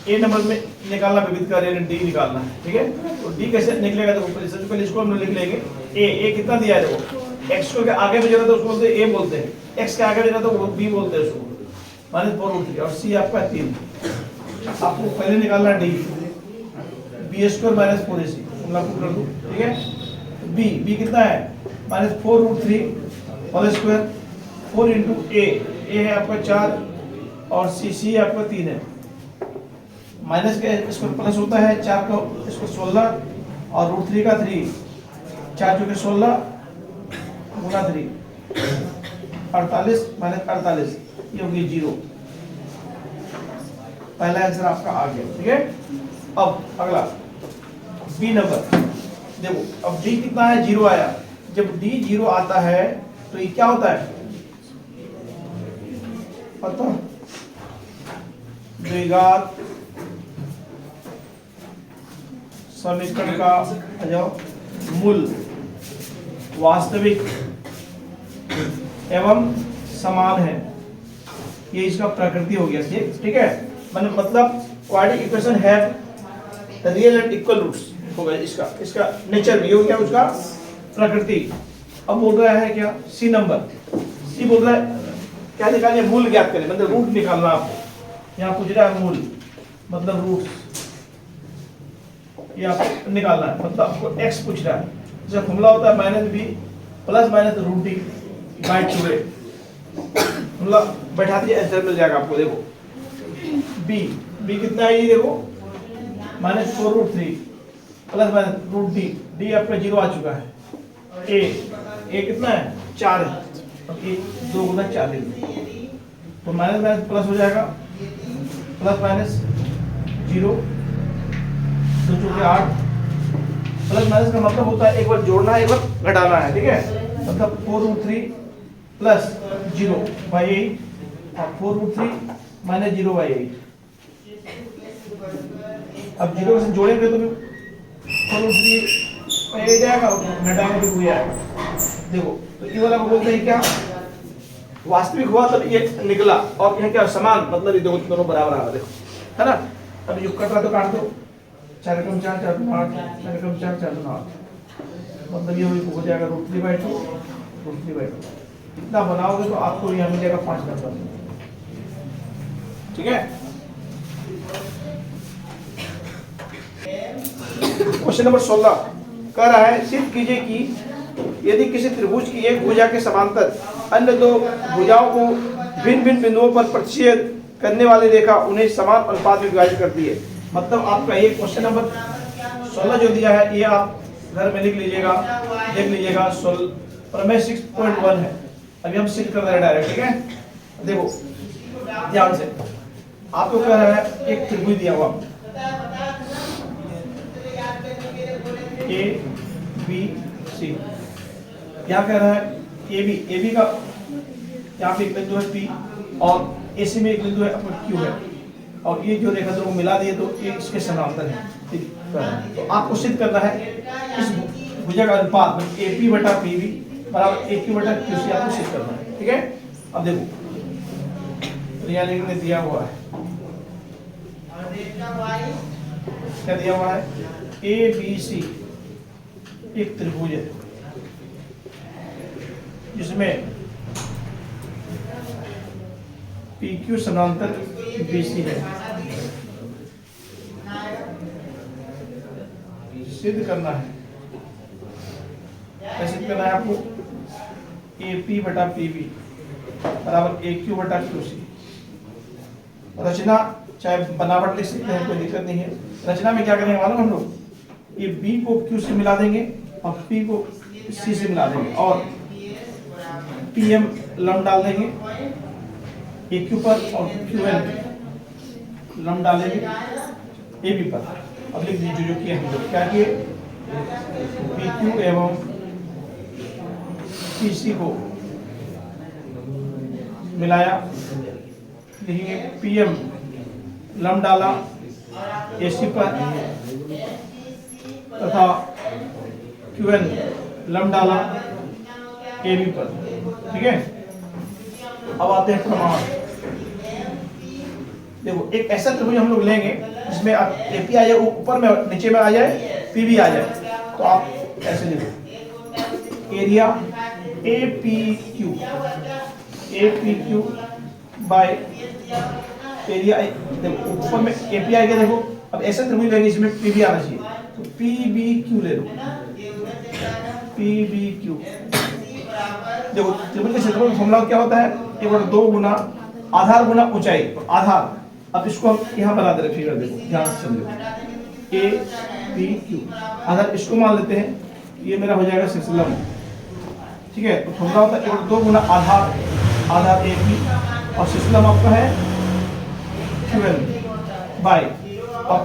ए नंबर में निकालना विविध कर, यानी डी निकालना है, ठीक है। तो डी कैसे निकलेगा, देखो सबसे पहले इसको हम लिख लेंगे ए कितना दिया है, देखो एक्स को के आगे में जरा तो उसको बोलते हैं ए बोलते हैं, एक्स के आगे में जरा तो वो बी बोलते हैं उसको, माइनस 4√3, और सी आपका 3। आपको पहले निकालना डी, b² माइनस 4ac, लागू कर दूं, ठीक है। बी कितना है -4√3 होल स्क्वायर, 4 इंटू ए है आपका 4 और सी है आपका 3 है। माइनस के इसको प्लस होता है 4 का इसको 16 और √3 का 3, 4 चौके 16 गुना 3 48 माइनस 48 ये होगी 0। पहला आंसर आपका आ गया, ठीक है। अब अगला बी नंबर देखो, अब डी कितना है 0 आया। जब डी 0 आता है तो ये क्या होता है पता, द्विघात समीकरण का आ जाओ मूल वास्तविक एवं समान है, ये इसका प्रकृति हो गया, ठीक है। मतलब quadratic equation have real and equal roots होगा, इसका नेचर भी हो गया उसका प्रकृति। अब बोल रहा है क्या सी नंबर, सी बोल रहा है क्या निकालिए, मूल ज्ञात करें, मतलब रूट निकालना आपको। यहाँ पूछ रहा है मूल मतलब रूट, ये आपको निकालना है, मतलब आपको एक्स पूछ रहा है। जब फॉर्मूला होता है -b plus minus √d by 2a, मतलब बैठा दीजिए आंसर मिल जाएगा आपको। देखो बी कितना है ये देखो -4√3 प्लस माइनस √d, d आपका 0 आ चुका है। ए कितना है 4 है, अब ये 2 गुना 4 ले तो माइनस माइनस प्लस हो जाएगा, प्लस माइनस 0 2 चौके 8, प्लस माइनस का मतलब होता है एक बार जोड़ना है एक बार घटाना है, ठीक है। मतलब 4√3 प्लस 0/8 और 4√3 माइनस 0/8। अब 0 से जोड़ेंगे तो 4√3 जाएगा, घटाएंगे तो 2 आएगा। देखो तो ये वाला को बोलते हैं क्या वास्तविक हुआ तब ये निकला, और यह क्या समान, मतलब ये दोनों बराबर आ रहा, देखो है ना। अब जो कट रहा तो काट दो, 4 एकम 4 4 दूना 8, 4 एकम 4 4 दूना 8, मतलब ये हो जाएगा √3/2 इतना बनाओगे तो आपको यहाँ मिलेगा 5 नंबर, ठीक है। क्वेश्चन नंबर 16 कह रहा है सिद्ध कीजिए कि यदि किसी त्रिभुज की एक भुजा के समांतर अन्य दो भुजाओं को भिन्न भिन्न बिंदुओं पर प्रतिच्छेद करने वाली रेखा उन्हें समान अनुपात में विभाजित करती है। मतलब आपका ये क्वेश्चन नंबर 16 जो दिया है ये आप घर में लिख लीजिएगा, देख लीजिएगा। प्रमेय 6.1 है, अभी हम सिद्ध कर रहे हैं डायरेक्ट, ठीक है। देखो ध्यान से, आपको कह रहा है एक त्रिभुज दिया हुआ ए बी सी, क्या कह रहा है ए बी का यहाँ पे एक बिंदु है पी और ए सी में एक बिंदु है अपना क्यू है, और ये जो रेखा दोनों मिला दिए तो ये इसके समांतर है, ठीक है। तो आपको सिद्ध करना है इस भुजा का अनुपात ए पी बटा पी बी बराबर ए क्यू बटा क्यू सी, आपको सिद्ध करना है, ठीक है। अब देखो रियलिटी में दिया हुआ है, क्या दिया हुआ है ए बी सी एक त्रिभुज है जिसमें पी क्यू समांतर बी सी है। सिद्ध करना है, क्या सिद्ध करना है आपको, ए पी बटा पी बी बराबर ए क्यू बटा क्यू सी। रचना चाहे बनावट लिख सकते हैं, कोई दिक्कत नहीं है। रचना में क्या करेंगे मालूम हम लोग, ये बी को क्यू से मिला देंगे और पी को सी से मिला देंगे और पी एम लम डाल देंगे ए क्यू पर और क्यू एन लम डालेंगे ए बी पर। अब लिख दीजिए जो किया हम लोग, क्या किए पी क्यू एवं पी सी को मिलाया, लिखेंगे पी एम लम डाला ए सी पर तथा क्यू एन लम डाला ए बी पर, ठीक है। अब आते हैं प्रमाण। देखो एक ऐसा त्रिभुज हम लोग लेंगे जिसमें आप ए पी आ जाए ऊपर में, नीचे में आ जाए पी बी आ जाए, तो आप ऐसे लिखो area A P Q by area, देखो ऊपर में ए पी आ गया। देखो अब ऐसा त्रिभुज लेंगे जिसमें पी बी आना चाहिए, तो PBQ ले लो, PBQ। देखो त्रिभुज के क्षेत्रफल का फॉर्मूला क्या होता है, 1/2 गुना आधार गुना ऊंचाई, तो आधार। अब इसको हम यहाँ बना दे रहे फिगर, देखो ध्यान से समझो, ABQ आधार इसको मान लेते हैं, ये मेरा हो जाएगा सिलसिलम, ठीक है। तो फॉर्मूला होता है 1/2 गुना आधार, आधार AB और सिलसिलम आपका है QL बाय अब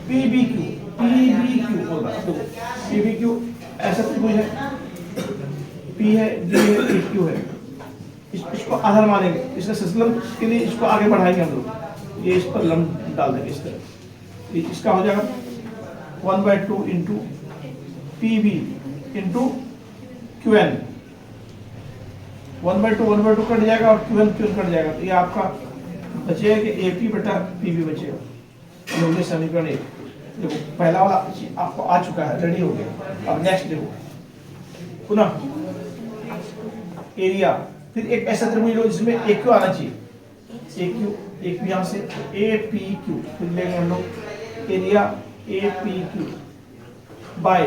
PBQ बोल रहा है। देखो PBQ ऐसा त्रिभुज है, P है, D है, AQ है, इसको आधार मानेंगे, इसका सिलसिलम के लिए इसको आगे बढ़ाएंगे हम लोग, ये इस पर लंब डाल देंगे इस तरह, इसका हो जाएगा 1/2 into PB into QN, 1/2 cut जाएगा और QN कट जाएगा, तो ये आपका बचेगा कि AP बटा PB बचेगा। ये हो गया समीकरण 1। देखो पहला वाला आपको आ चुका है, रेडी हो गया। अब नेक्स्ट देखो पुनः एरिया, फिर एक ऐसा त्रिभुज लो जिसमें AQ आना चाहिए, AQ यहाँ से APQ, फिर लेंगे हम लोग एरिया APQ बाय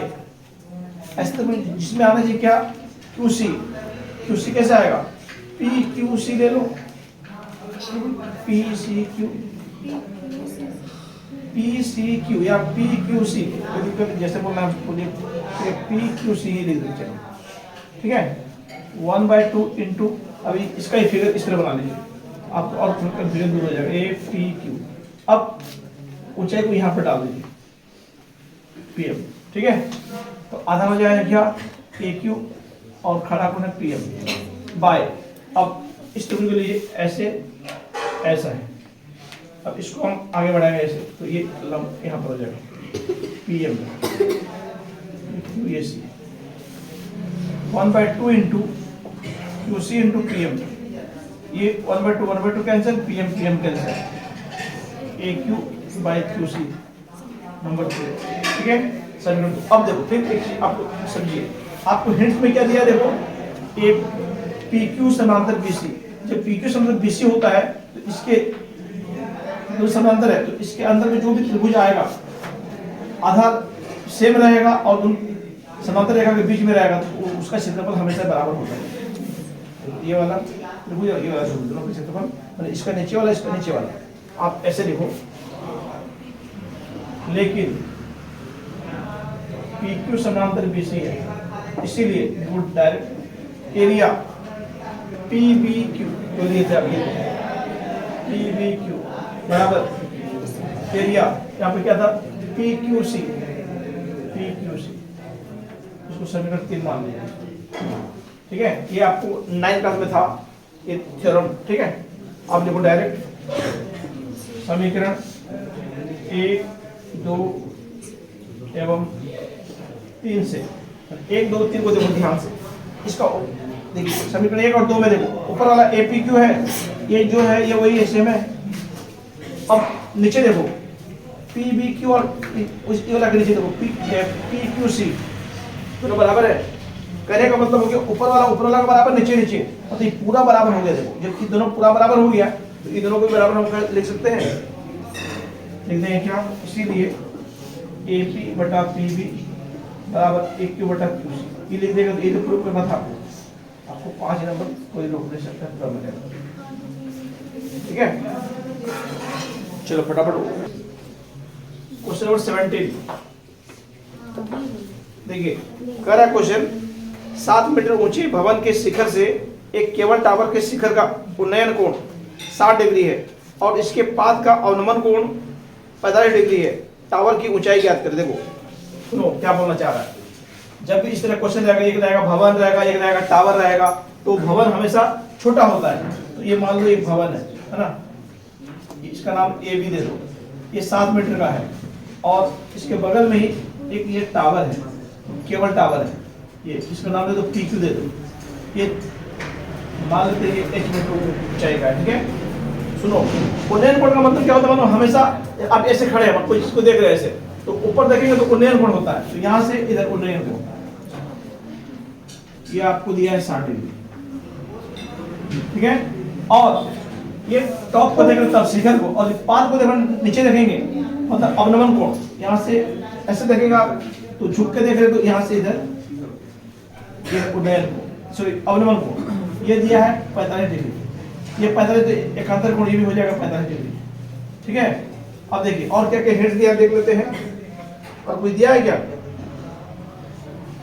ऐसा त्रिभुज जिसमें आना चाहिए क्या, QC कैसे आएगा, PQC ले लो, PCQ या PQC, जैसे बोलना है PQC ही लिख दीजिए, ठीक है। 1/2 इंटू, अभी इसका ही फिगर इस तरह बना लीजिए, आपको और कंफ्यूजन दूर हो जाएगा, APQ। अब ऊंचाई को यहाँ पर डाल दीजिए PM, ठीक है। तो आधा हो जाएगा क्या AQ और खड़ा कोण है PM बाय, अब इस त्रिभुज के लिए ऐसे ऐसा है, अब इसको हम आगे बढ़ाएंगे ऐसे, तो ये लंब यहाँ पर हो जाएगा PM QAC 1/2 into QC into PM, ये 1/2 cancel, PM cancel, AQ by QC number 2, ठीक है समीकरण 2। अब देखो फिर एक चीज आपको समझिए, आपको हिंट में क्या दिया, देखो PQ समांतर BC, जब PQ समांतर BC होता है तो इसके जो समांतर है, तो इसके अंदर में जो भी त्रिभुज आएगा आधार सेम रहेगा और समांतर रेखा के बीच में रहेगा, तो उसका क्षेत्रफल हमेशा बराबर होता है। ये वाला त्रिभुज और ये वाला त्रिभुज, दोनों का क्षेत्रफल, मतलब इसका नीचे वाला इसका नीचे वाला, आप ऐसे लिखो। लेकिन PQ समांतर BC है, इसीलिए डायरेक्ट एरिया PBQ जो लिए थे आप, ये PBQ बराबर एरिया यहाँ पे क्या था PQC, इसको समीकरण 3 मान लीजिए, ठीक है। ये आपको 9th क्लास में था ये थ्योरम, ठीक है। आप देखो डायरेक्ट समीकरण 1, 2 एवं 3 से, 1, 2, 3 को देखो ध्यान से, इसका देखिए समीकरण 1 और 2 में देखो ऊपर वाला APQ है, ये जो है ये वही सेम है। अब नीचे देखो PBQ और उस वाला के नीचे देखो PQC, दोनों बराबर है, कहने का मतलब हो गया ऊपर वाला का बराबर, नीचे मतलब ये पूरा बराबर हो गया। देखो जब दोनों पूरा बराबर हो गया तो ये दोनों को बराबर हम लिख सकते हैं, लिखते हैं क्या, इसीलिए AP बटा PB बराबर AQ बटा QC, ये लिख देगा। तो ये तो प्रूफ करना था आपको 5 नंबर कोई रोक नहीं सकता, पूरा मिलेगा, ठीक है। चलो फटाफट क्वेश्चन नंबर 17 देखिए, कह रहा है क्वेश्चन, 7 मीटर ऊंची भवन के शिखर से एक केबल टावर के शिखर का उन्नयन कोण 60 डिग्री है और इसके पाद का अवनमन कोण 45 डिग्री है, टावर की ऊंचाई ज्ञात कर। देखो सुनो क्या बोलना चाह रहा है, जब भी इस तरह क्वेश्चन रहेगा, एक रहेगा भवन रहेगा, एक रहेगा टावर रहेगा, तो भवन हमेशा छोटा होता है। तो ये मान लो एक भवन है ना, इसका नाम AB दे दो, ये 7 मीटर का है और इसके बगल में ही एक ये टावर है, केबल टावर है, ये इसका नाम दे दो PQ दे दो, ये मान लेते हैं H मीटर ऊंचाई का, ठीक है। सुनो उन्नयन कोण का मतलब क्या होता है, मतलब हमेशा आप ऐसे खड़े हैं, कोई इसको देख रहे हैं ऐसे, तो ऊपर देखेंगे तो उन्नयन कोण होता है, तो यहाँ से इधर उन्नयन कोण, ये आपको दिया है 60 डिग्री, ठीक है। और ये टॉप को देखेंगे तब शिखर को, और पाद को देखेंगे नीचे देखेंगे मतलब अवनमन कोण, यहाँ से ऐसे देखेंगे आप तो झुक के देख रहे तो यहाँ से इधर ये उड्डयन को सॉरी अवलंबन को ये दिया है 45 डिग्री, ये 45 तो एकांतर कोण ये भी हो जाएगा 45 डिग्री। ठीक है, अब देखिए और क्या क्या हेड्स दिया देख लेते हैं। और कुछ दिया है क्या?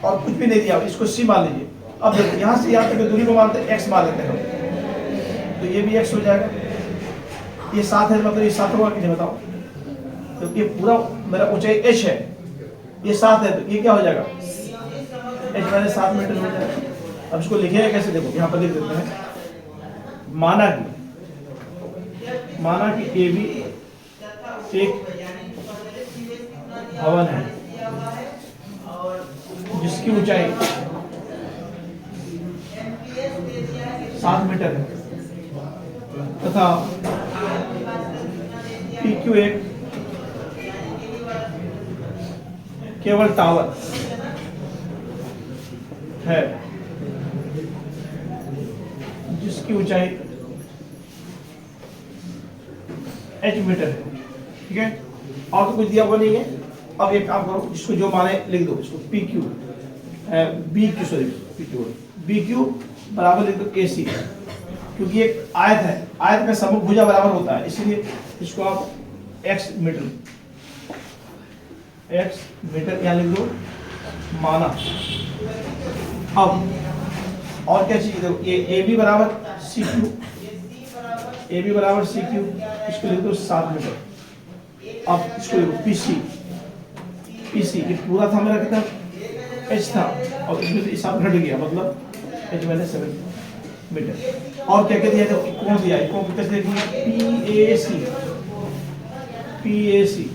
और कुछ भी नहीं दिया, इसको सी मान लीजिए। अब देखो यहाँ से यहाँ तक दूरी को मानते हैं एक्स मान लेते हैं हम, तो ये भी एक्स हो जाएगा। ये 7 है मतलब ये 7 होगा कि नहीं बताओ? तो ये पूरा मेरा ऊंचाई एच है, ये 7 है तो ये क्या हो जाएगा? एच माइनस 7 मीटर हो जाएगा। अब इसको लिखेगा कैसे? देखो यहाँ पर लिख देते हैं, माना कि ए बी एक भवन है जिसकी ऊंचाई 7 मीटर है तथा पी क्यू एक केवल टावर है जिसकी ऊंचाई h मीटर है। ठीक है, और तो कुछ दिया हुआ नहीं है। अब एक काम करो, इसको जो माने लिख दो, इसको पी क्यू बी क्यू बराबर लिख दो के सी, क्योंकि एक आयत है, आयत का समूह भुजा बराबर होता है, इसलिए इसको आप x मीटर यहाँ लिख दो माना। अब और क्या चाहिए? देखो ये ए बी बराबर सी क्यू, इसको लिख दो 7 मीटर। अब इसको लिखो पीसी ये पूरा था मेरा कितना एच था, और इसमें से हिसाब घट गया मतलब एच माइनस 7 मीटर। और क्या क्या दिया था? कौन दिया है? कौन कैसे देखिए? PAC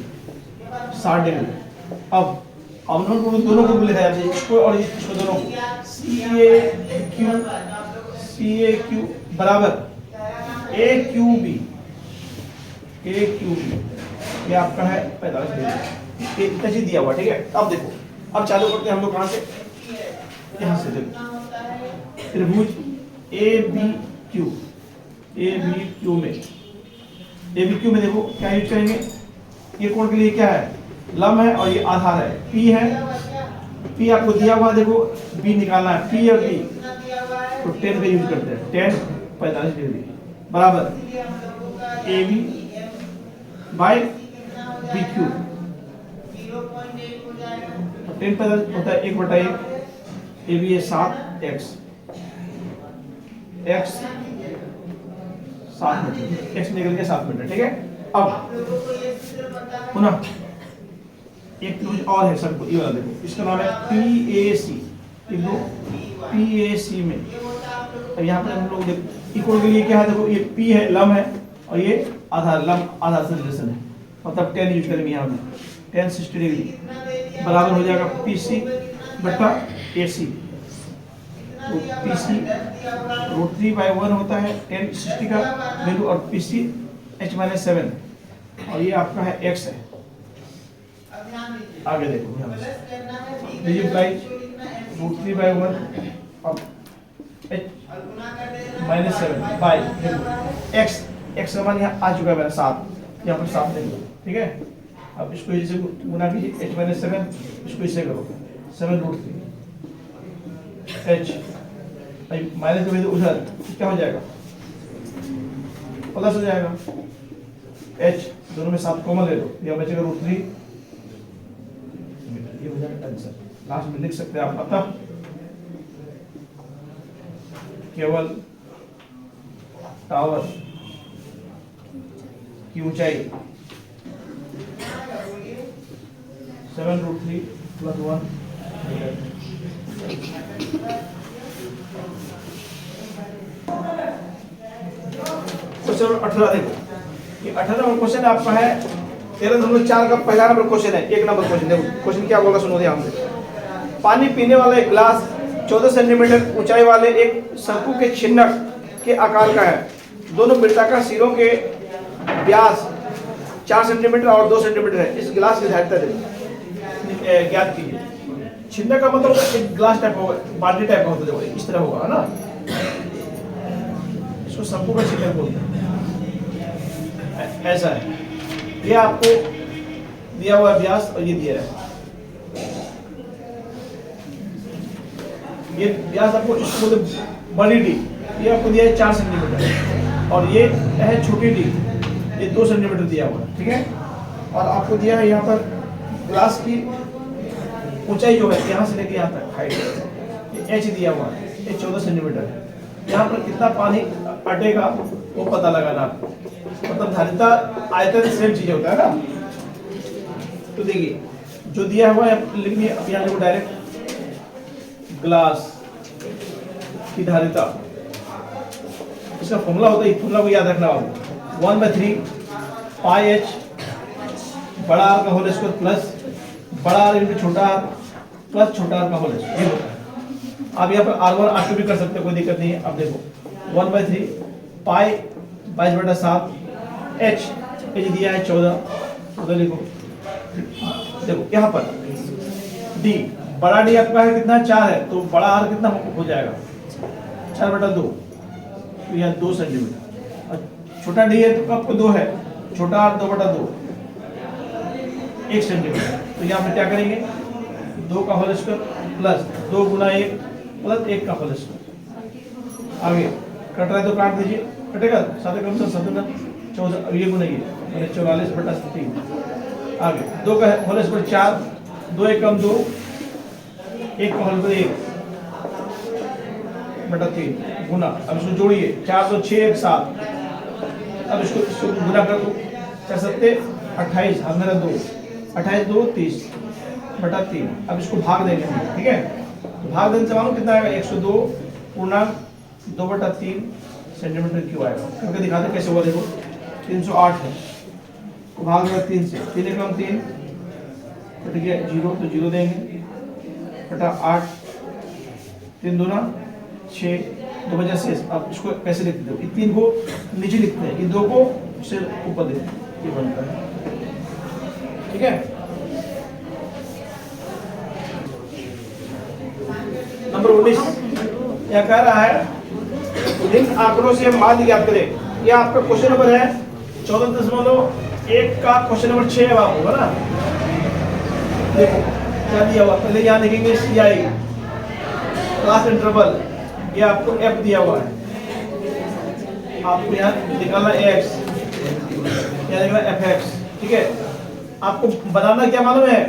60 degree. अब दोनों को लिखा जाता है, इसको और इसको दोनों को सी ए क्यू बराबर ए क्यू बी ये आपका है 45 डिग्री। इतना चीज दिया हुआ। ठीक है, अब देखो, अब चालू करते हैं हम लोग कहाँ से? यहाँ से। देखो त्रिभुज ए बी क्यू में देखो क्या यूज करेंगे? ये कोण के लिए क्या है? लंब है और ये आधार है, पी है। पी आपको दिया हुआ, देखो बी निकालना है, पी और बी तो 10 का यूज करते हैं, 10 45 डिग्री बराबर A B by B Q. 10 45 होता है 1/1, ए बी है 7 एक्स 7 मीटर, एक्स निकल के 7 मीटर। ठीक है, अब पुनः एक त्रिभुज और है सबको, ये वाला देखो, इसका नाम है PAC। PAC में अब यहाँ पर हम लोग देखो इक्वल के लिए क्या है? देखो ये P है, लंब है, और ये आधार, लंब आधार से रिलेशन है, मतलब 10 यूज करेंगे यहाँ पे, 10 60 डिग्री बराबर हो जाएगा PC बटा AC। तो PC √3/1 होता है 10 60 का वैल्यू, और PC h माइनस 7, और ये आपका है x है। आगे देखो यहाँ √3/1 अब h माइनस 7 बाई x का मान यहाँ आ चुका है मेरा 7, यहाँ पर 7 ले लो। ठीक है, अब इसको इसे गुना कीजिए, h माइनस 7, इसको इसे करो 7√3 h माइनस का वैल्यू उधर क्या हो जाएगा? प्लस हो जाएगा। h दोनों में 7 कॉमन ले लो, यह बचेगा √3, ये हो जाएगा आंसर। लास्ट में लिख सकते हैं आप, अतः केवल टावर की ऊंचाई 7√3 + 1। क्वेश्चन 18 देखो, ये 18 नंबर क्वेश्चन आपका है 13.4 का पहला नंबर क्वेश्चन है। 1 नंबर क्वेश्चन देखो, क्वेश्चन क्या बोला सुनो ध्यान से। पानी पीने वाला एक गिलास 14 सेंटीमीटर ऊंचाई वाले एक शंकु के छिन्नक के आकार का है। दोनों वृत्ताकार सिरों के व्यास 4 सेंटीमीटर और 2 सेंटीमीटर है। इस गिलास की धारिता ज्ञात कीजिए। छिन्नक का मतलब एक ग्लास टाइप होगा, बाल्टी टाइप का होता है, इस तरह होगा ना, इसको शंकु का छिन्नक बोलते हैं। ऐसा है, ये आपको दिया हुआ व्यास और ये दिया है ये व्यास आपको इसको बोलते बड़ी डी, ये आपको दिया है 4 सेंटीमीटर, और ये है छोटी डी, ये 2 सेंटीमीटर दिया हुआ है, ठीक है। और आपको दिया है यहाँ पर ग्लास की ऊंचाई जो है यहाँ से लेके यहाँ तक हाइट, ये एच दिया हुआ है, ये 14 सेंटीमीटर है। यहाँ पर कितना पानी अटेगा वो पता लगाना, मतलब धारिता आयतन सेम चीज होता है ना। तो देखिए जो दिया हुआ है लिखिए, अब यहाँ देखो डायरेक्ट ग्लास की धारिता, इसका फॉर्मूला होता है, फॉर्मूला को याद रखना होगा 1/3 पाई एच बड़ा आर का होल स्क्वायर प्लस बड़ा आर इंटू छोटा आर प्लस छोटा आर का होल स्क्वायर, ये होता है। आप यहाँ पर R1 R2 भी कर सकते हो, कोई दिक्कत नहीं है। अब देखो 1/3 पाई 22/7 एच दिया है 14, उधर लिखो। देखो यहाँ पर डी, बड़ा डी आपका है कितना 4 है, तो बड़ा आर कितना हो जाएगा 4/2, तो यहाँ 2 सेंटीमीटर। और छोटा डी है तो आपको 2 है, छोटा आर 2/2 1 सेंटीमीटर। तो यहाँ पर क्या करेंगे 2 का होल स्क्वायर प्लस 2 गुना 1 प्लस 1 का होल स्क्वायर। आगे कट रहा है तो काट दीजिए, कटेगा 7 कम से 7 14, अब ये गुना ये मैंने 44/3। आगे 2 का होल स्क्वायर 4, 2 1 कम 2, 1 का होल स्क्वायर 1/3 गुना, अब इसको जोड़िए 4 2 6 1 7, अब इसको गुना कर दो 4 7 28, अब मेरा 2 28 2 30/3। अब इसको भाग देंगे, ठीक है। तो भाग देने से मालूम कितना आएगा 102.2/3 सेंटीमीटर क्यूब आएगा। करके दिखाते कैसे हुआ, देखो 308 है तो भाग देगा 3 से, 3 एकम 3 कट गया 0, तो 0 देंगे बटा 8, 3 दूना 6, 2 बजा से। अब इसको कैसे लिखते हो, 3 को नीचे लिखते हैं, इन 2 को से ऊपर लिखते हैं, ये बनता है, ठीक है। नंबर 19 यह कह रहा है इन आंकड़ों से मान ज्ञात करें। यह आपका क्वेश्चन नंबर है 14.1 का क्वेश्चन नंबर 6 होगा ना। देखो क्या दिया हुआ, पहले यहाँ लिखेंगे CI क्लास इंटरवल, ये आपको F दिया हुआ है, आपको यहाँ निकालना X, यहाँ लिखना FX, ठीक है। आपको बनाना क्या मालूम है,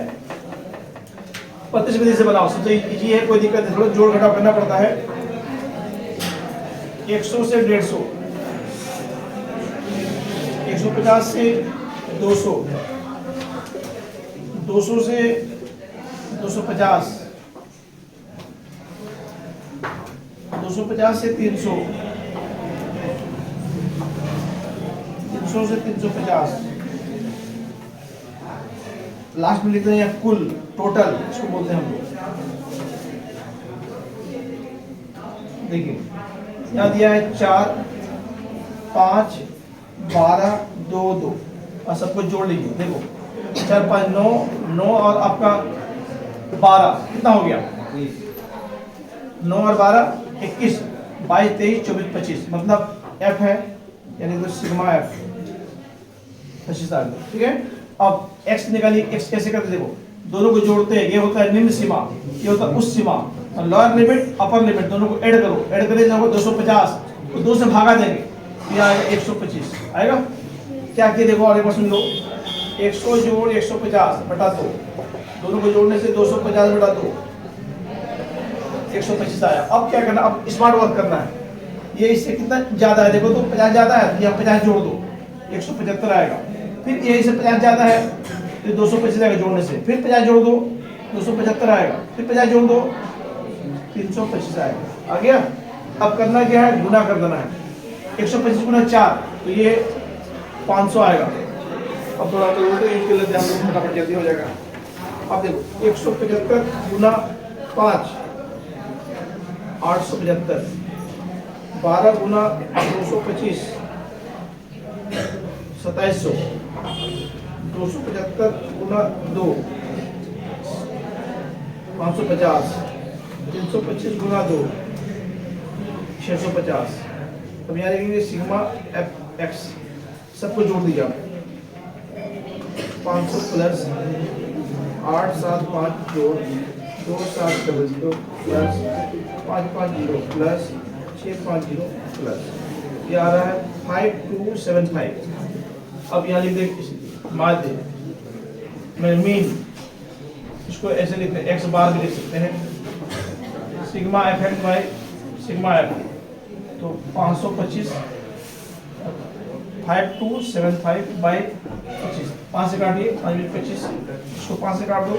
25 विधि से बनाओ, सबसे इजी है, कोई दिक्कत नहीं, थोड़ा जोड़ घटाव करना पड़ता है। 100 से 150, 150 से 200, 200 से 250, 250 से 300, 300 से 350, लास्ट में लिखते हैं कुल टोटल, इसको बोलते हैं हम लोग। देखिए यहाँ दिया है 4 5 12 2 2, और सबको जोड़ लीजिए। देखो 4 5 9 9 और आपका 12 कितना हो गया, 9 और 12 21 22 23 24 25, मतलब F है, यानी तो सिग्मा F 25 आ गया, ठीक है। अब x निकालिए, x कैसे करते देखो, दोनों को जोड़ते हैं, ये होता है निम्न सीमा, ये होता है उस सीमा, और लोअर लिमिट अपर लिमिट दोनों को ऐड करो, ऐड करने जाओ 250, तो 2 से भागा देंगे, ये आएगा 125 आएगा। क्या किए देखो और एक बार सुन लो, 100 जोड़ 150 बटा 2, दोनों को जोड़ने से 250 बटा 2 125 आया। अब क्या करना, अब स्मार्ट वर्क करना है, ये इससे कितना ज्यादा है देखो, तो 50 ज्यादा है, यहाँ 50 जोड़ दो 175 आएगा, फिर यही से 50 ज्यादा है तो 225 आएगा जोड़ने से, फिर 50 जोड़ दो 275 आएगा, फिर 50 जोड़ दो 325 आएगा, आ गया। अब करना क्या है, गुना कर देना है, 125 गुना 4 तो ये 500 आएगा। अब थोड़ा तो उल्टे यूज कर लेते हैं हम लोग, फटाफट जल्दी हो जाएगा। अब देखो 175 गुना 5 875, 12 गुना 225 2700, 275 गुना 2 550, 325 गुना 2 650। अब यहाँ लिखेंगे सिग्मा F(x), सबको जोड़ दीजिए आप, 500 प्लस 8 7 5 जोड़ 2 7 0 प्लस 550 प्लस 650 प्लस ये आ रहा है 5275। अब यहाँ लिख देंगे माध्य में मीन, इसको ऐसे लिखते हैं, एक्स बार भी लिख सकते हैं, sigma F x by sigma F. तो 525 5275 बाई 25, 5 से काटिए, 5 25, इसको 5 से काट दो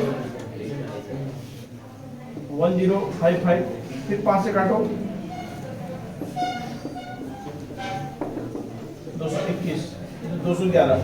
1055, फिर 5 से काटो 221, 211।